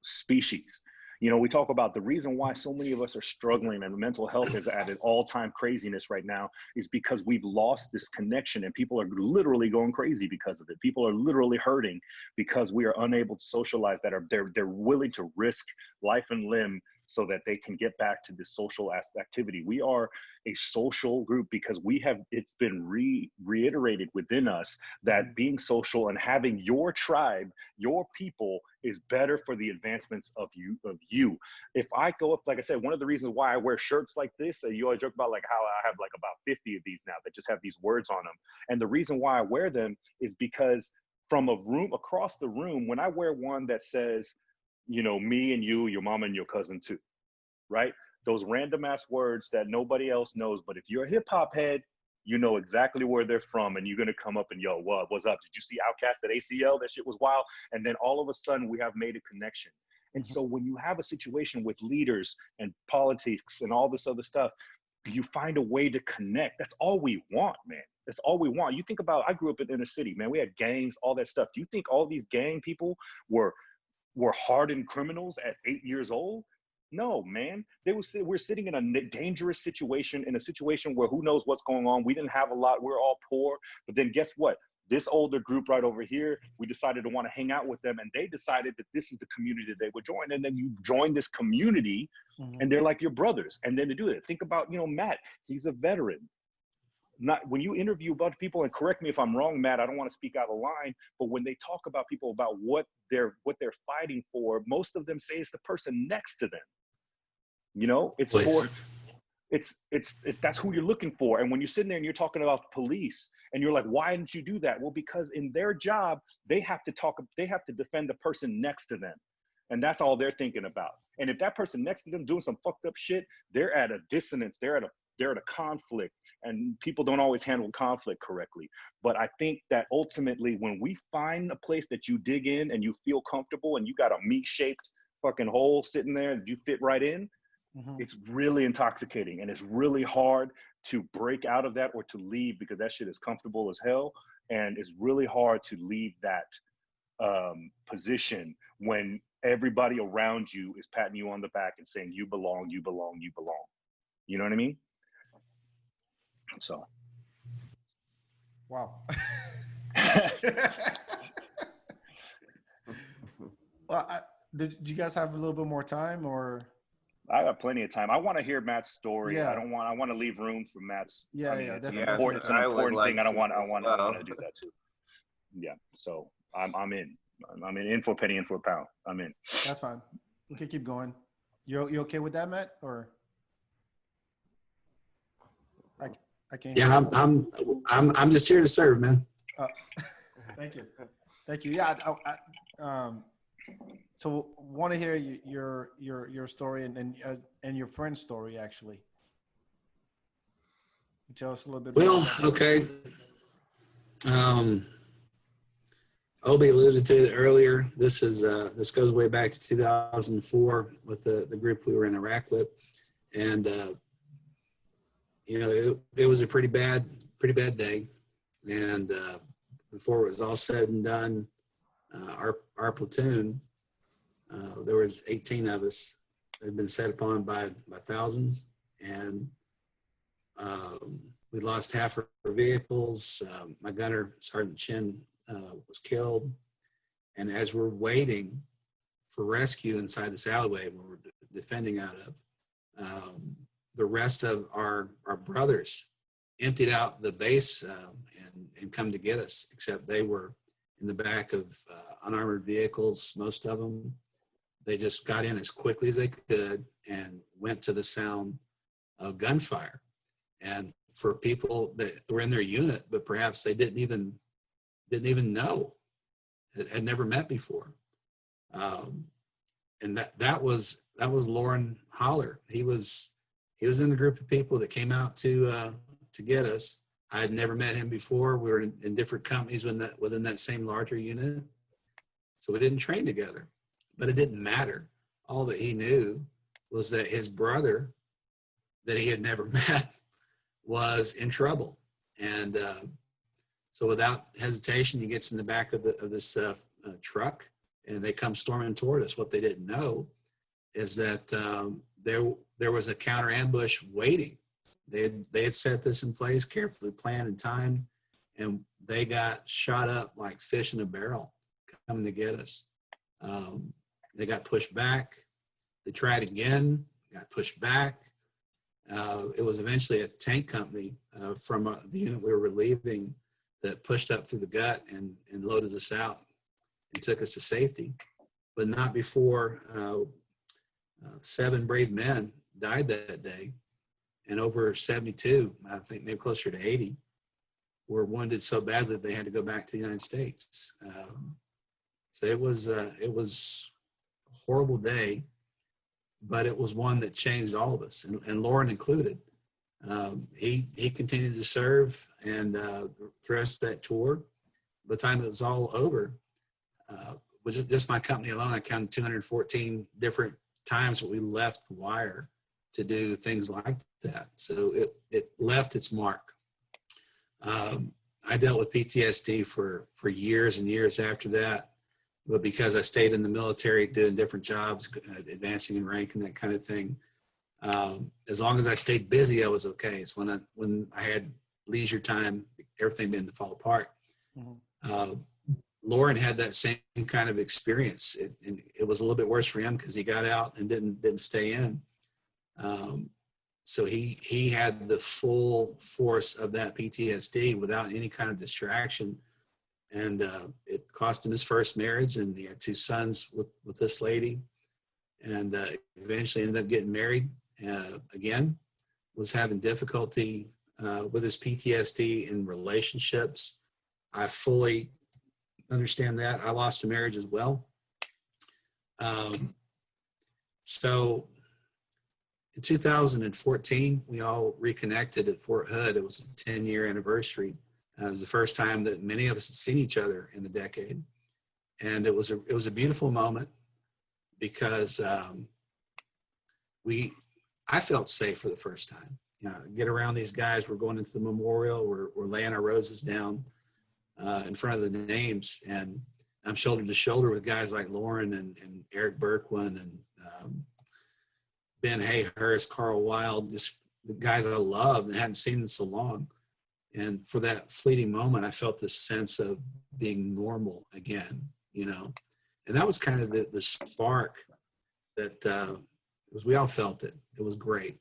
species. You know, we talk about the reason why so many of us are struggling and mental health is at an all-time craziness right now is because we've lost this connection and people are literally going crazy because of it. People are literally hurting because we are unable to socialize, that they're willing to risk life and limb so that they can get back to this social activity. We are a social group because it's been reiterated within us that being social and having your tribe, your people, is better for the advancements of you. If I go up, like I said, one of the reasons why I wear shirts like this, you always joke about like how I have like about 50 of these now that just have these words on them. And the reason why I wear them is because from a room across the room, when I wear one that says, you know, me and you, your mama and your cousin too, right? Those random ass words that nobody else knows. But if you're a hip hop head, you know exactly where they're from and you're going to come up and yo, what's up? Did you see Outkast at ACL? That shit was wild. And then all of a sudden we have made a connection. And so when you have a situation with leaders and politics and all this other stuff, you find a way to connect. That's all we want, man. That's all we want. You think about, I grew up in inner city, man. We had gangs, all that stuff. Do you think all these gang people were hardened criminals at 8 years old? No, man. We're sitting in a dangerous situation, in a situation where who knows what's going on. We didn't have a lot. We're all poor. But then guess what? This older group right over here, we decided to want to hang out with them. And they decided that this is the community that they would join. And then you join this community and they're like your brothers. And then to do it, think about, you know, Matt, he's a veteran. Not when you interview a bunch of people, and correct me if I'm wrong, Matt, I don't want to speak out of line, but when they talk about people about what they're fighting for, most of them say it's the person next to them. You know, it's that's who you're looking for. And when you're sitting there and you're talking about police and you're like, why didn't you do that? Well, because in their job, they have to defend the person next to them. And that's all they're thinking about. And if that person next to them doing some fucked up shit, they're at a dissonance, they're at a conflict. And people don't always handle conflict correctly. But I think that ultimately when we find a place that you dig in and you feel comfortable and you got a meat-shaped fucking hole sitting there and you fit right in, it's really intoxicating. And it's really hard to break out of that or to leave because that shit is comfortable as hell. And it's really hard to leave that position when everybody around you is patting you on the back and saying, you belong, you belong, you belong. You know what I mean? So. Wow. Well, did you guys have a little bit more time or? I got plenty of time. I want to hear Matt's story. Yeah. I want to leave room for Matt's. Yeah, I mean, yeah, it's an definitely. important thing. I want well. to do that too. Yeah. So I'm in. I'm in for a penny, in for a pound. I'm in. That's fine. We can keep going. You okay with that, Matt? Or I can't. Yeah, I'm just here to serve, man. Thank you. Yeah. So want to hear your story and your friend's story actually. Tell us a little bit. Well, okay. Obi alluded to it earlier. This goes way back to 2004 with the group we were in Iraq with, and you know, it was a pretty bad day. And before it was all said and done, our platoon There was 18 of us that had been set upon by thousands, and we lost half our vehicles. My gunner, Sergeant Chin, was killed. And as we're waiting for rescue inside this alleyway where we're defending out of, the rest of our brothers emptied out the base and come to get us, except they were in the back of unarmored vehicles, most of them. They just got in as quickly as they could and went to the sound of gunfire. And for people that were in their unit, but perhaps they didn't even know, had never met before. And that was Lauren Holler. He was in the group of people that came out to get us. I had never met him before. We were in different companies within that same larger unit. So we didn't train together, but it didn't matter. All that he knew was that his brother that he had never met was in trouble. And so without hesitation, he gets in the back of this truck, and they come storming toward us. What they didn't know is that there was a counter ambush waiting. They had set this in place, carefully planned and timed, and they got shot up like fish in a barrel coming to get us. They got pushed back. They tried again, got pushed back. It was eventually a tank company from the unit we were relieving that pushed up through the gut and loaded us out and took us to safety. But not before 7 brave men died that day, and over 72, I think maybe closer to 80, were wounded so badly that they had to go back to the United States. So it was a horrible day, but it was one that changed all of us, and Lauren included. He continued to serve, and the rest of that tour, by the time it was all over, was just my company alone, I counted 214 different times that we left the wire to do things like that. So it left its mark. I dealt with PTSD for years and years after that, but because I stayed in the military doing different jobs, advancing in rank and that kind of thing, as long as I stayed busy, I was okay. It's when I had leisure time, everything began to fall apart. Mm-hmm. Lauren had that same kind of experience. It was a little bit worse for him because he got out and didn't stay in. So he had the full force of that PTSD without any kind of distraction. And it cost him his first marriage, and he had 2 sons with this lady, and eventually ended up getting married again, was having difficulty with his PTSD in relationships. I fully understand that. I lost a marriage as well. So in 2014, we all reconnected at Fort Hood. It was a 10-year anniversary. It was the first time that many of us had seen each other in a decade. And it was a beautiful moment because I felt safe for the first time. You know, get around these guys. We're going into the memorial. We're laying our roses down in front of the names, and I'm shoulder to shoulder with guys like Lauren and Eric Berkwin and Ben Hayhurst, Carl Wild, just the guys I love and hadn't seen in so long. And for that fleeting moment, I felt this sense of being normal again, you know. And that was kind of the spark that we all felt it. It was great.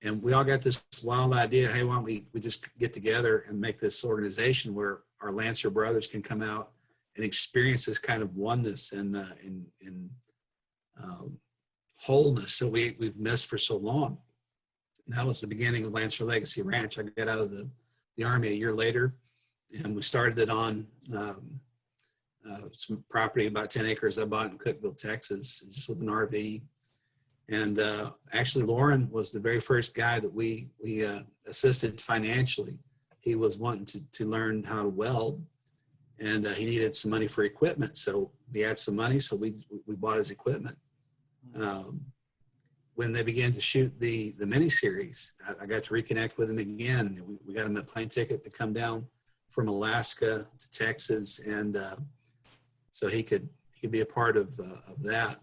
And we all got this wild idea, hey, why don't we just get together and make this organization where our Lancer brothers can come out and experience this kind of oneness and wholeness that we've missed for so long. And that was the beginning of Lancer Legacy Ranch. I got out of the Army a year later, and we started it on some property, about 10 acres I bought in Cookeville, Texas, just with an RV. And actually, Lauren was the very first guy that we assisted financially. He was wanting to learn how to weld, and he needed some money for equipment. So we had some money, so we bought his equipment. When they began to shoot the miniseries, I got to reconnect with him again. We got him a plane ticket to come down from Alaska to Texas, and so he could could be a part of that.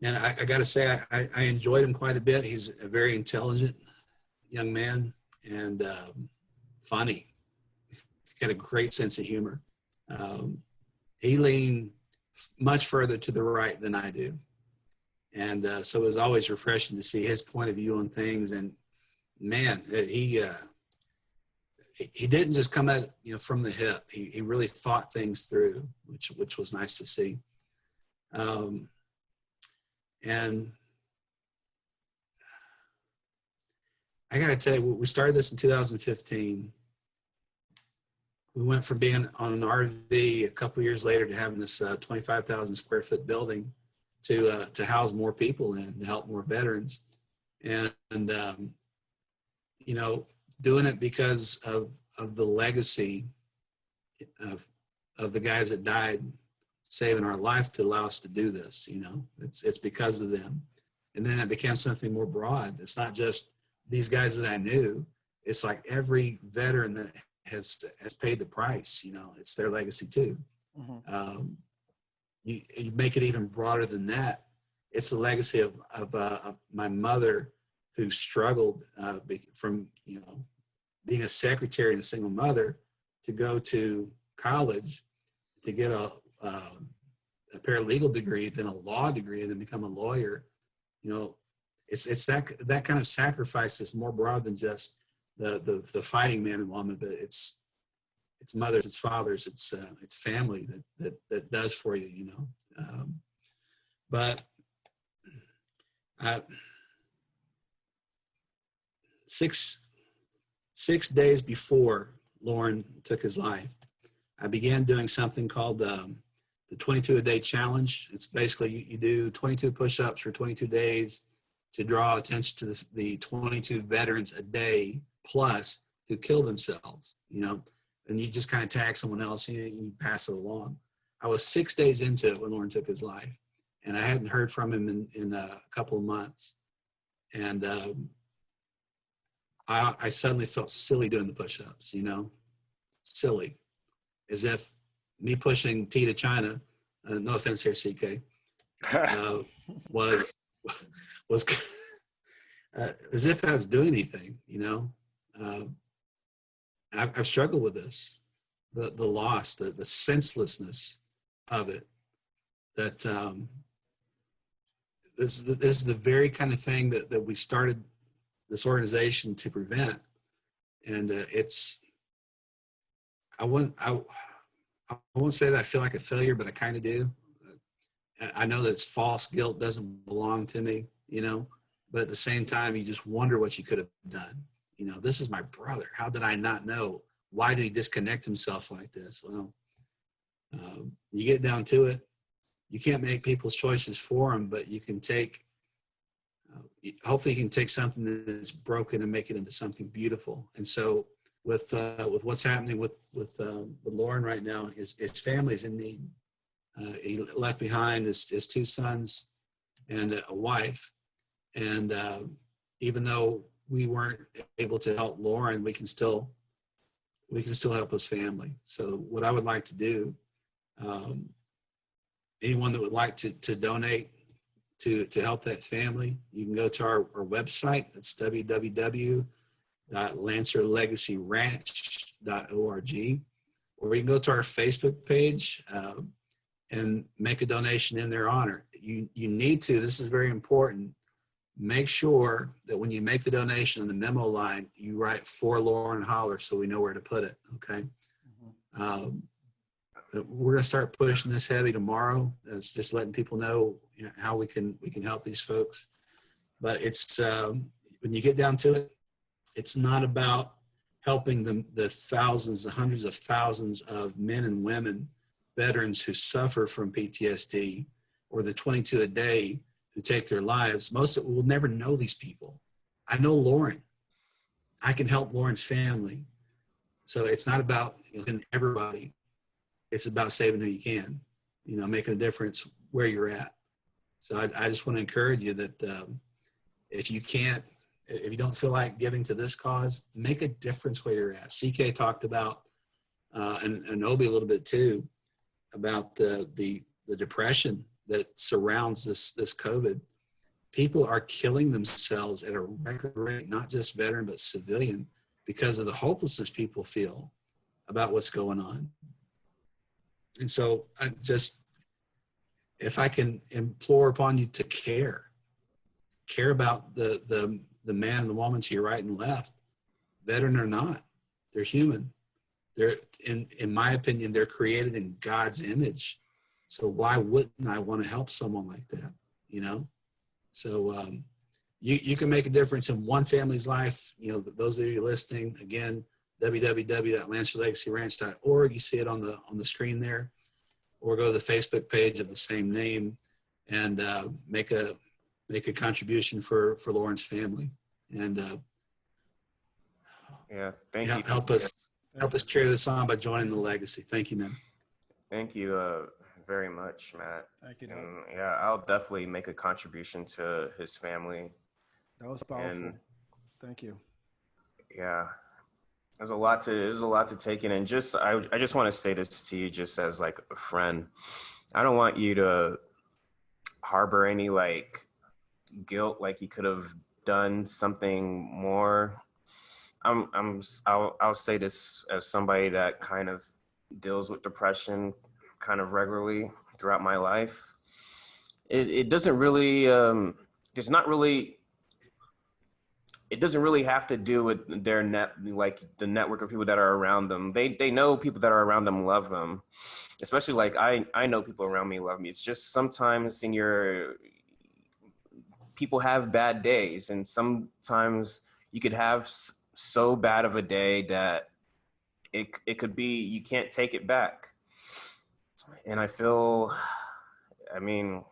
And I got to say, I enjoyed him quite a bit. He's a very intelligent young man and funny. He had a great sense of humor. He leaned much further to the right than I do. And so it was always refreshing to see his point of view on things. And man, he didn't just come at from the hip. He really thought things through, which was nice to see. And I got to tell you, we started this in 2015. We went from being on an RV a couple of years later to having this 25,000 square foot building to house more people and to help more veterans. And doing it because of the legacy of the guys that died saving our lives to allow us to do this. It's because of them. And then it became something more broad. It's not just these guys that I knew. It's like every veteran that has paid the price. It's their legacy too. Mm-hmm. You make it even broader than that. It's the legacy of my mother, who struggled from being a secretary and a single mother to go to college to get a paralegal degree, then a law degree, and then become a lawyer. It's that kind of sacrifice is more broad than just the fighting man and woman, but it's mothers, it's fathers, it's family that does for you. But six days before Lauren took his life, I began doing something called the 22 a day challenge. It's basically you do 22 push-ups for 22 days to draw attention to the 22 veterans a day plus who kill themselves, and you just kind of tag someone else and you pass it along. I was 6 days into it when Lauren took his life, and I hadn't heard from him in a couple of months. And I suddenly felt silly doing the push-ups, silly, as if me pushing T to China, no offense here, CK, was as if I was doing anything, I've struggled with this, the loss, the senselessness of it, that this is the very kind of thing that we started this organization to prevent. And I won't say that I feel like a failure, but I kind of do. I know that it's false guilt, doesn't belong to me, but at the same time, you just wonder what you could have done. This is my brother. How did I not know? Why did he disconnect himself like this? Well, you get down to it. You can't make people's choices for them, but you can hopefully you can take something that's broken and make it into something beautiful. And so with what's happening with Lauren right now, his family's in need. He left behind his 2 sons and a wife. And even though we weren't able to help Lauren, we can still help his family. So what I would like to do, anyone that would like to donate to help that family, you can go to our website. It's www.lancerlegacyranch.org, or you can go to our Facebook page and make a donation in their honor. You need to, this is very important, make sure that when you make the donation in the memo line, you write "For Lauren Holler" so we know where to put it, okay? Mm-hmm. We're going to start pushing this heavy tomorrow. It's just letting people know, how we can help these folks. But it's when you get down to it, it's not about helping the thousands, the hundreds of thousands of men and women, veterans who suffer from PTSD, or the 22 a day who take their lives. Most of will never know these people. I know Lauren. I can help Lauren's family. So it's not about everybody. It's about saving who you can, making a difference where you're at. So I just want to encourage you that if you don't feel like giving to this cause, make a difference where you're at. CK talked about, and Obi a little bit too, about the depression that surrounds this COVID. People are killing themselves at a record rate, not just veteran, but civilian, because of the hopelessness people feel about what's going on. And so if I can implore upon you to care about the man and the woman to your right and left, veteran or not, they're human. They're, in my opinion, they're created in God's image. So why wouldn't I want to help someone like that? You know? So you can make a difference in one family's life. You know, those of you listening, again, www.lancerlegacyranch.org. You see it on the screen there, or go to the Facebook page of the same name and make a contribution for Lauren's family. And thank you. Help us carry this on by joining the legacy. Thank you, man. Thank you very much, Matt. Thank you, and, yeah, I'll definitely make a contribution to his family. That was powerful. Thank you. Yeah, there's a lot to take in, and I just want to say this to you, just as like a friend. I don't want you to harbor any like guilt, like you could have done something more. I'll say this as somebody that kind of deals with depression kind of regularly throughout my life. It doesn't really it doesn't really have to do with their like the network of people that are around them. They know people that are around them love them, especially like I know people around me love me. It's just sometimes people have bad days, and sometimes you could have so bad of a day that it could be, you can't take it back. And I feel, I mean,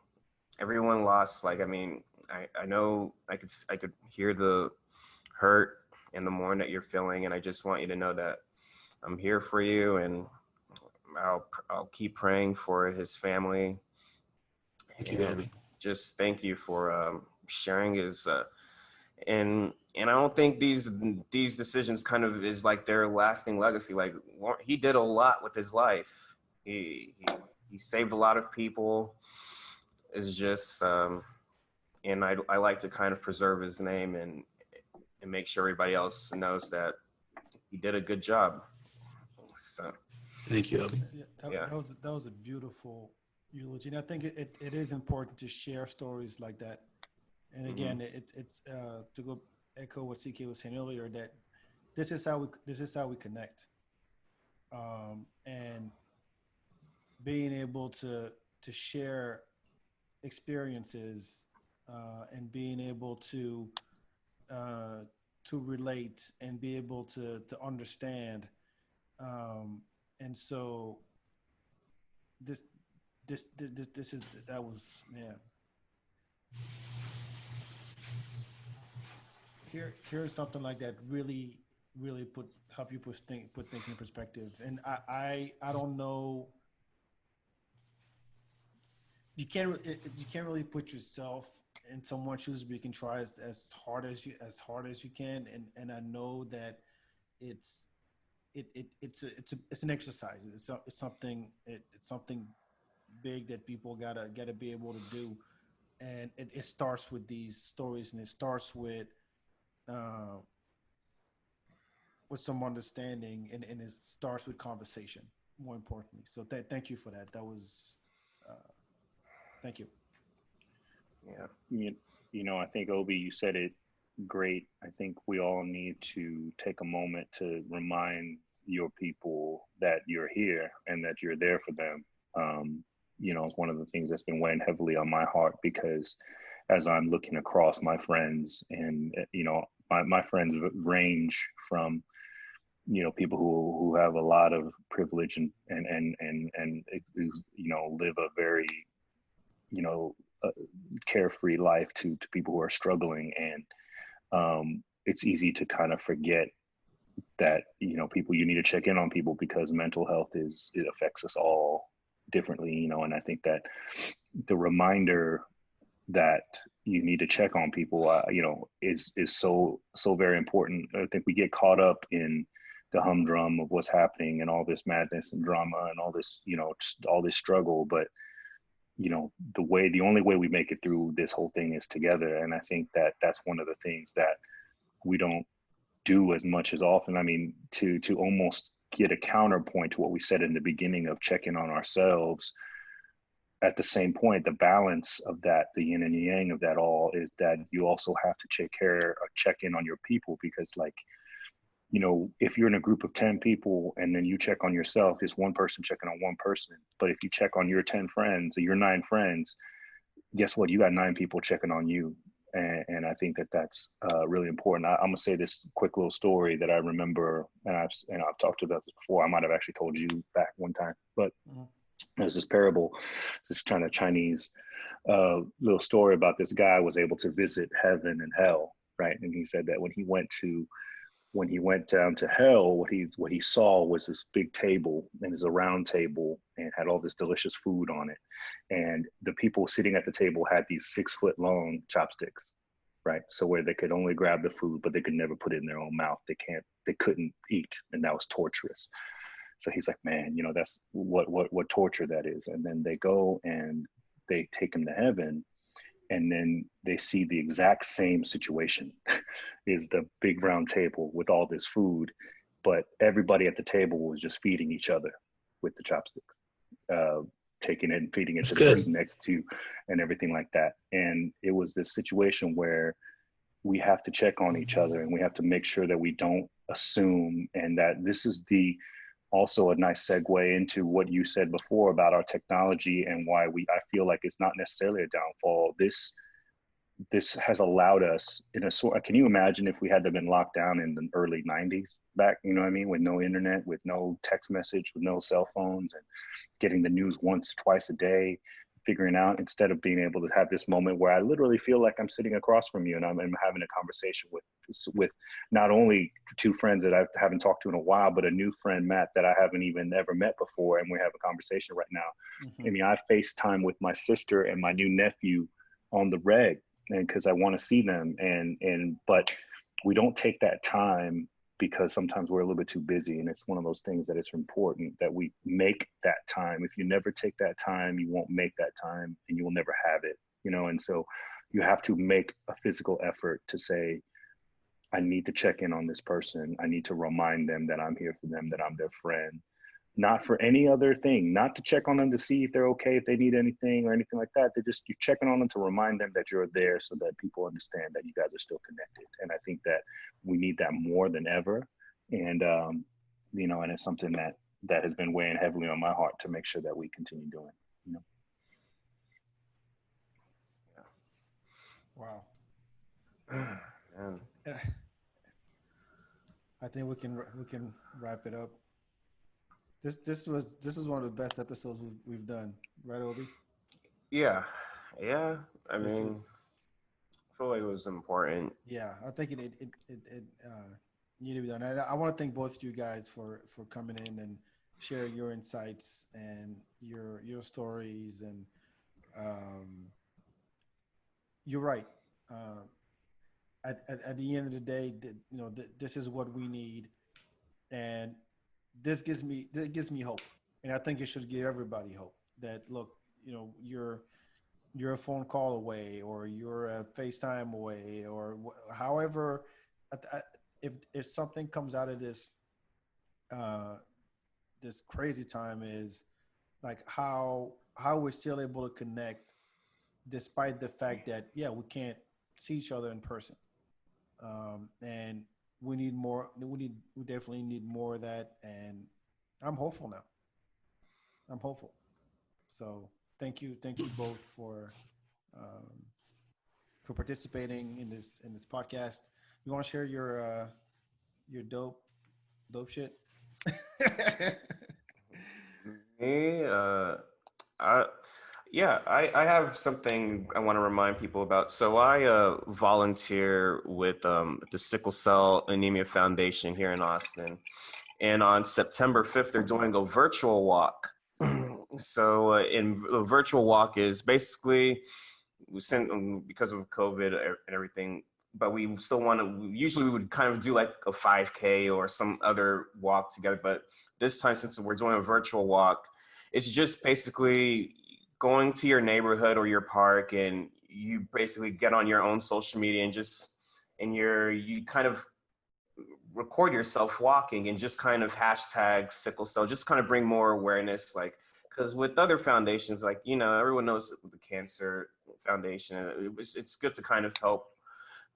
everyone lost. Like, I mean, I know I could hear the hurt and the mourn that you're feeling, and I just want you to know that I'm here for you, and I'll keep praying for his family. Thank you, Abby. Just thank you for sharing his and I don't think these decisions kind of is like their lasting legacy. Like, he did a lot with his life. He saved a lot of people. It's just and I like to kind of preserve his name and make sure everybody else knows that he did a good job. So thank you, Abby. That was a beautiful eulogy, and I think it is important to share stories like that. And again, it's to go echo what CK was saying earlier, that this is how we connect, and being able to share experiences and being able to relate and be able to understand, and so that was, yeah. Here's something like that really help you put things in perspective. And I don't know, you can't really put yourself in someone's shoes, but you can try as hard as you can. And I know that it's an exercise. It's something big that people gotta be able to do. And it starts with these stories, and it starts with some understanding, and it starts with conversation, more importantly. So thank you for that. That was, thank you. Yeah. You know, I think, Obi, you said it great. I think we all need to take a moment to remind your people that you're here and that you're there for them. You know, it's one of the things that's been weighing heavily on my heart, because as I'm looking across my friends, and, you know, my friends range from, you know, people who have a lot of privilege and you know, live a very, you know, carefree life to people who are struggling. And it's easy to kind of forget that, you know, you need to check in on people, because mental health it affects us all differently, you know. And I think that the reminder that you need to check on people, you know, is so very important. I think we get caught up in the humdrum of what's happening and all this madness and drama and all this, you know, just all this struggle. But, you know, the only way we make it through this whole thing is together. And I think that that's one of the things that we don't do as much as often. I mean, to almost get a counterpoint to what we said in the beginning of checking on ourselves, at the same point, the balance of that, the yin and yang of that all, is that you also have to check in on your people, because, like, you know, if you're in a group of 10 people and then you check on yourself, it's one person checking on one person. But if you check on your 10 friends or your 9 friends, guess what? You got 9 people checking on you. And I think that that's really important. I'm gonna say this quick little story that I remember, and I've talked about this before. I might have actually told you back one time, but there's this parable, this kind of Chinese little story about this guy was able to visit heaven and hell, right? And he said that when he went down to hell, what he saw was this big table, and it was a round table and had all this delicious food on it. And the people sitting at the table had these 6-foot long chopsticks, right? So where they could only grab the food, but they could never put it in their own mouth. They couldn't eat, and that was torturous. So he's like, man, you know, that's what torture that is. And then they go and they take him to heaven. And then they see the exact same situation is the big round table with all this food, but everybody at the table was just feeding each other with the chopsticks, taking it and feeding it to the person next to, and everything like that. And it was this situation where we have to check on each other, and we have to make sure that we don't assume, and that this is also a nice segue into what you said before about our technology and why I feel like it's not necessarily a downfall. This has allowed us in a sort. Can you imagine if we had been locked down in the early 90s back, you know what I mean? With no internet, with no text message, with no cell phones, and getting the news once, twice a day, figuring out, instead of being able to have this moment where I literally feel like I'm sitting across from you and I'm having a conversation with not only 2 friends that I haven't talked to in a while, but a new friend, Matt, that I haven't even ever met before. And we have a conversation right now. I mean, I FaceTime with my sister and my new nephew on the reg, and because I want to see them. But we don't take that time, because sometimes we're a little bit too busy. And it's one of those things that it's important that we make that time. If you never take that time, you won't make that time, and you will never have it, you know? And so you have to make a physical effort to say, I need to check in on this person. I need to remind them that I'm here for them, that I'm their friend, not for any other thing, not to check on them to see if they're okay, if they need anything or anything like that. You're checking on them to remind them that you're there, so that people understand that you guys are still connected. And I think that we need that more than ever. And, you know, and it's something that has been weighing heavily on my heart to make sure that we continue doing, you know? Wow. Yeah. I think we can wrap it up. This is one of the best episodes we've done, right, Obi? Yeah. I mean, I feel like it was important. Yeah, I think it needed to be done. I want to thank both of you guys for coming in and share your insights and your stories. And you're right. At the end of the day, you know, this is what we need, and this gives me hope, and I think it should give everybody hope that, look, you know, you're a phone call away, or you're a FaceTime away, or however, if something comes out of this this crazy time, is like how we're still able to connect despite the fact that, yeah, we can't see each other in person. And we need more. We definitely need more of that. And I'm hopeful now. I'm hopeful. So thank you both for participating in this podcast. You want to share your dope shit? Me, I have something I want to remind people about. So I volunteer with the Sickle Cell Anemia Foundation here in Austin. And on September 5th, they're doing a virtual walk. So the virtual walk is basically, because of COVID and everything, but we still want to, usually we would kind of do like a 5K or some other walk together. But this time, since we're doing a virtual walk, it's just basically going to your neighborhood or your park, and you basically get on your own social media and you kind of record yourself walking and just kind of hashtag sickle cell, just kind of bring more awareness. Like, because with other foundations, like, you know, everyone knows the Cancer Foundation, it's good to kind of help.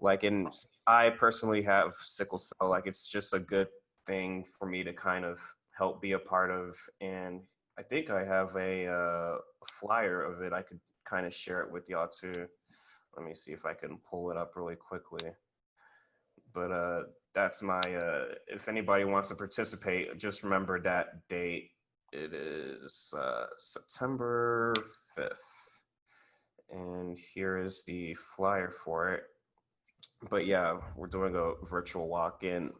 Like, and I personally have sickle cell, like, it's just a good thing for me to kind of help be a part of. And I think I have a flyer of it. I could kind of share it with y'all too. Let me see if I can pull it up really quickly. But that's my, if anybody wants to participate, just remember that date. It is September 5th. And here is the flyer for it. But yeah, we're doing a virtual walk-in.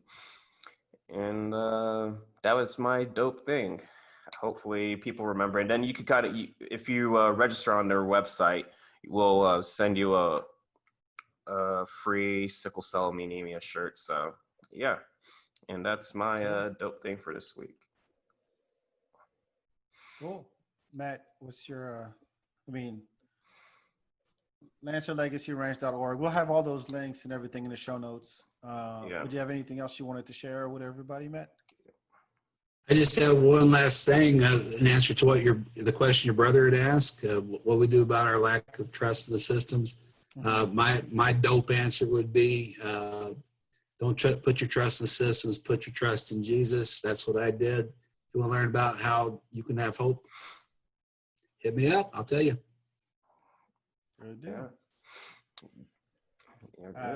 And that was my dope thing. Hopefully people remember. And then you could kind of, if you register on their website, we'll send you a free sickle cell anemia shirt. So yeah, and that's my dope thing for this week. Cool. Matt, what's your, LancerLegacyRanch.org. We'll have all those links and everything in the show notes. Would you have anything else you wanted to share with everybody, Matt? I just have one last thing in answer to what the question your brother had asked, what we do about our lack of trust in the systems. My dope answer would be, don't put your trust in the systems, put your trust in Jesus. That's what I did. If you want to learn about how you can have hope, hit me up. I'll tell you. Good deal.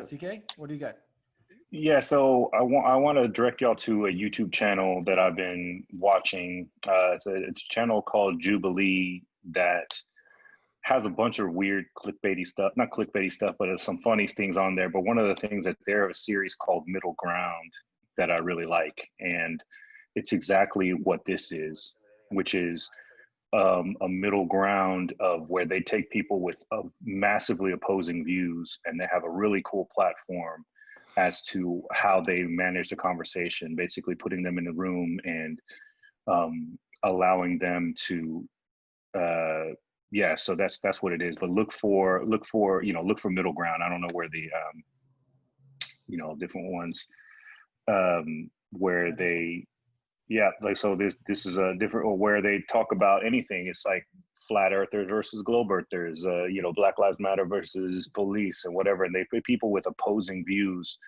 CK, what do you got? Yeah, so I want to direct y'all to a YouTube channel that I've been watching. It's a channel called Jubilee that has a bunch of weird clickbaity stuff, not clickbaity stuff, but there's some funny things on there. But one of the things that they're a series called Middle Ground that I really like. And it's exactly what this is, which is a middle ground of where they take people with massively opposing views, and they have a really cool platform as to how they manage the conversation, basically putting them in the room and allowing them to, so that's what it is. But look for middle ground. I don't know where the, different ones where they, so this is a different, or where they talk about anything. It's like flat earthers versus globe earthers, Black Lives Matter versus police and whatever. And they put people with opposing views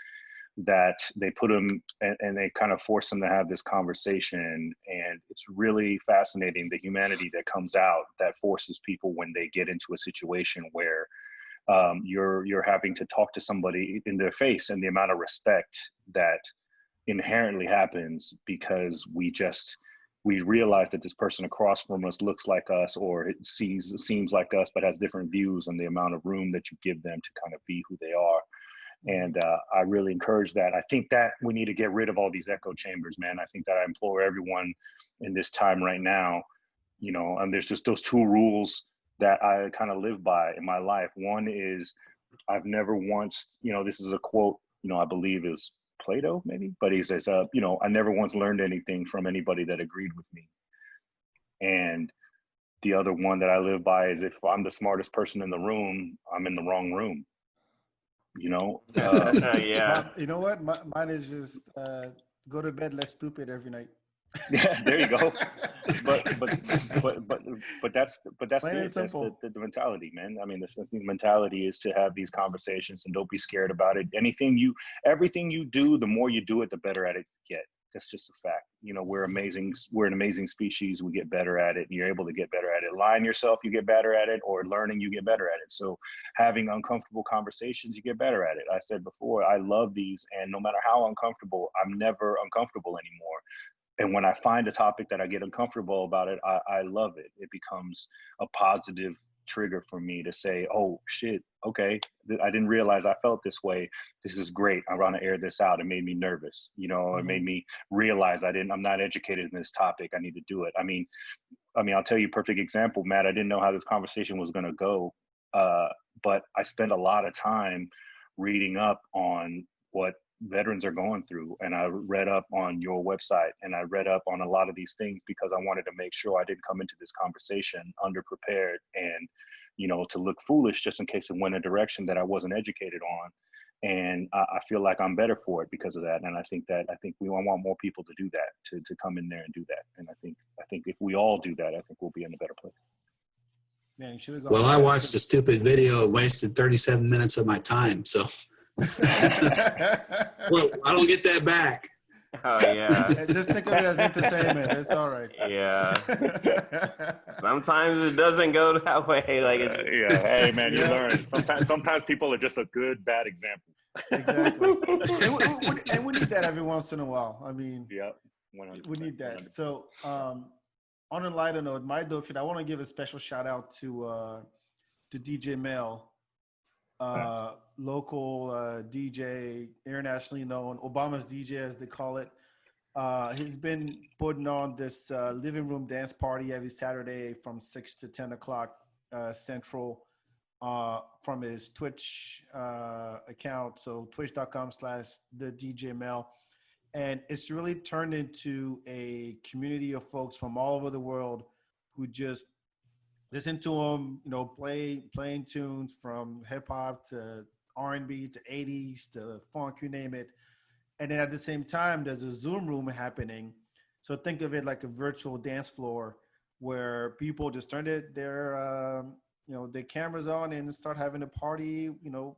that they put them and they kind of force them to have this conversation. And it's really fascinating, the humanity that comes out that forces people when they get into a situation where you're having to talk to somebody in their face, and the amount of respect that inherently happens because we realize that this person across from us looks like us, or it seems like us, but has different views, and the amount of room that you give them to kind of be who they are. And I really encourage that. I think that we need to get rid of all these echo chambers, man. I think that I implore everyone in this time right now, and there's just those two rules that I kind of live by in my life. One is I've never once, this is a quote, I believe is Plato maybe, but he says, I never once learned anything from anybody that agreed with me. And the other one that I live by is, if I'm the smartest person in the room, I'm in the wrong room. Yeah. You know what? Mine is just go to bed less stupid every night. Yeah, there you go. But that's it. That's the mentality, man. I mean, the mentality is to have these conversations and don't be scared about it. Everything you do, the more you do it, the better at it you get. That's just a fact. We're amazing. We're an amazing species. We get better at it, and you're able to get better at it. Lying yourself, you get better at it, or learning, you get better at it. So having uncomfortable conversations, you get better at it. I said before, I love these, and no matter how uncomfortable, I'm never uncomfortable anymore. And when I find a topic that I get uncomfortable about it, I love it. It becomes a positive trigger for me to say, oh shit, okay, I didn't realize I felt this way. This is great. I want to air this out. It made me nervous. It made me realize I'm not educated in this topic. I need to do it. I mean, I'll tell you a perfect example, Matt. I didn't know how this conversation was going to go, but I spent a lot of time reading up on what veterans are going through, and I read up on your website, and I read up on a lot of these things because I wanted to make sure I didn't come into this conversation underprepared and, you know, to look foolish just in case it went a direction that I wasn't educated on. And I feel like I'm better for it because of that. And I think we want more people to do that, to come in there and do that. And I think if we all do that, I think we'll be in a better place. Man, you should have gone. Well, I watched a stupid video, wasted 37 minutes of my time. So, well, I don't get that back. Oh yeah. Just think of it as entertainment. It's all right. Yeah. Sometimes it doesn't go that way. Like, yeah. Hey man, you learn. Sometimes people are just a good bad example. Exactly. And we need that every once in a while. I mean, yeah, we need that. 100%. So, on a lighter note, my dope shit, I want to give a special shout out to DJ Mel. Local DJ, internationally known, Obama's DJ as they call it. He's been putting on this living room dance party every Saturday from 6 to 10 o'clock Central from his Twitch account. So twitch.com/thedjmel. And it's really turned into a community of folks from all over the world who just listen to him, you know, playing tunes from hip hop to R&B to 80s to funk, you name it. And then at the same time, there's a Zoom room happening. So think of it like a virtual dance floor where people just turn their cameras on and start having a party, you know,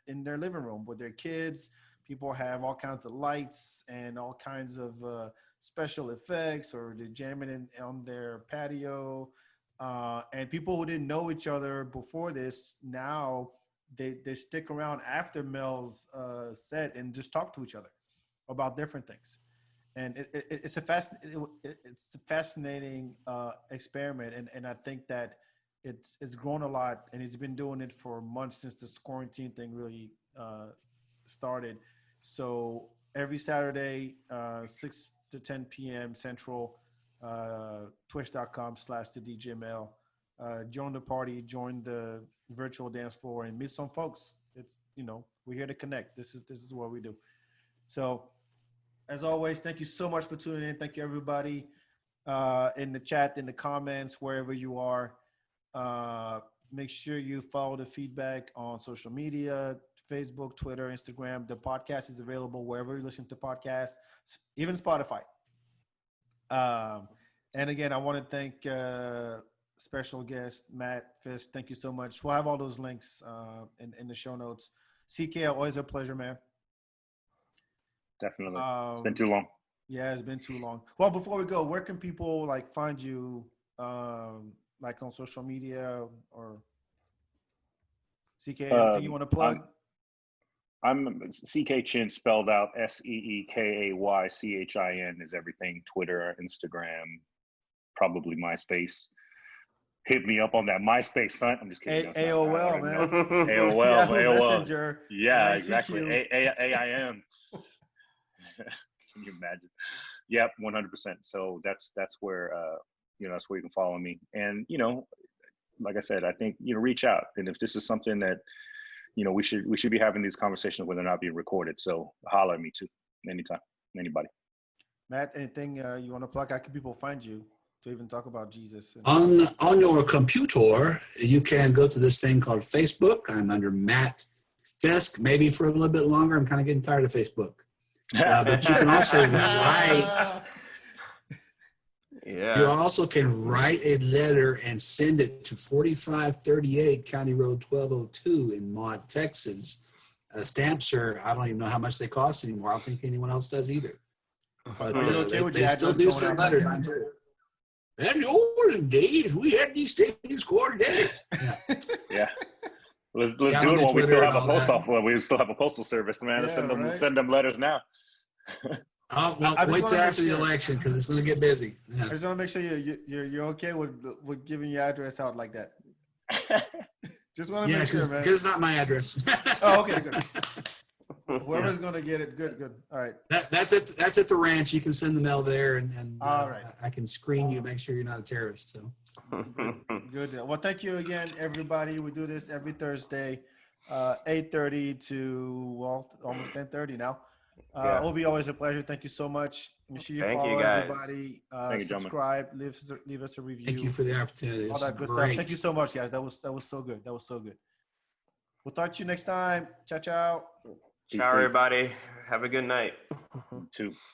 in their living room with their kids. People have all kinds of lights and all kinds of special effects, or they're jamming on their patio. And people who didn't know each other before this, now they stick around after Mel's set and just talk to each other about different things. And it's a fascinating experiment, and I think that it's grown a lot, and he's been doing it for months since this quarantine thing really started. So every Saturday, 6 to 10 p.m. Central, twitch.com/thedjmel. Join the party, join the virtual dance floor, and meet some folks. It's, you know, we're here to connect. This is what we do. So as always, thank you so much for tuning in. Thank you everybody in the chat, in the comments, wherever you are. Make sure you follow the FeedBak on social media, Facebook, Twitter, Instagram. The podcast is available wherever you listen to podcasts, even Spotify. And again, I want to thank special guest Matt Fisk. Thank you so much. We'll have all those links in the show notes. CK, always a pleasure, man. Definitely. It's been too long. Yeah, it's been too long. Well, before we go, where can people like find you, like on social media, or CK? Anything you want to plug? I'm CK Chin, spelled out SEEKAYCHIN is everything. Twitter, Instagram, probably MySpace. Hit me up on that MySpace, son. I'm just kidding. AOL, man. AOL, AOL. Messenger. Yeah, exactly. AIM. Can you imagine? Yep, 100%. So that's where that's where you can follow me. And like I said, I think reach out. And if this is something that we should be having these conversations when they're not being recorded. So holler at me too, anytime, anybody. Matt, anything you want to plug? How can people find you to even talk about Jesus? On your computer, you can go to this thing called Facebook. I'm under Matt Fisk, maybe for a little bit longer. I'm kind of getting tired of Facebook. But you can also write. Yeah. You also can write a letter and send it to 4538 County Road 1202 in Maud, Texas. Stamps are, I don't even know how much they cost anymore. I don't think anyone else does either. But they still do send letters. I'm told. In the olden days, we had these things called letters. Yeah. Let's do it while we still have a post office. Well, we still have a postal service, man. Yeah, send them letters now. Well, wait till after the election because it's going to get busy. Yeah. I just want to make sure you're okay with giving your address out like that. Just want to make sure, man. Because it's not my address. Oh, okay, good. Whoever's going to get it, good. All right. That's at the ranch. You can send the mail there, and all right. I can screen you, make sure you're not a terrorist. So good. Well, thank you again, everybody. We do this every Thursday. 8:30 to, well, almost 10:30 now. Yeah. Obi, always a pleasure. Thank you so much. Make sure you Thank you, follow guys. everybody. Thank you, gentlemen. Subscribe, leave us a review. Thank you for the opportunity. All This that is good stuff. great. Thank you so much, guys. That was so good. That was so good. We'll talk to you next time. Ciao, ciao. Peace, Ciao, peace. everybody. Have a good night. You too.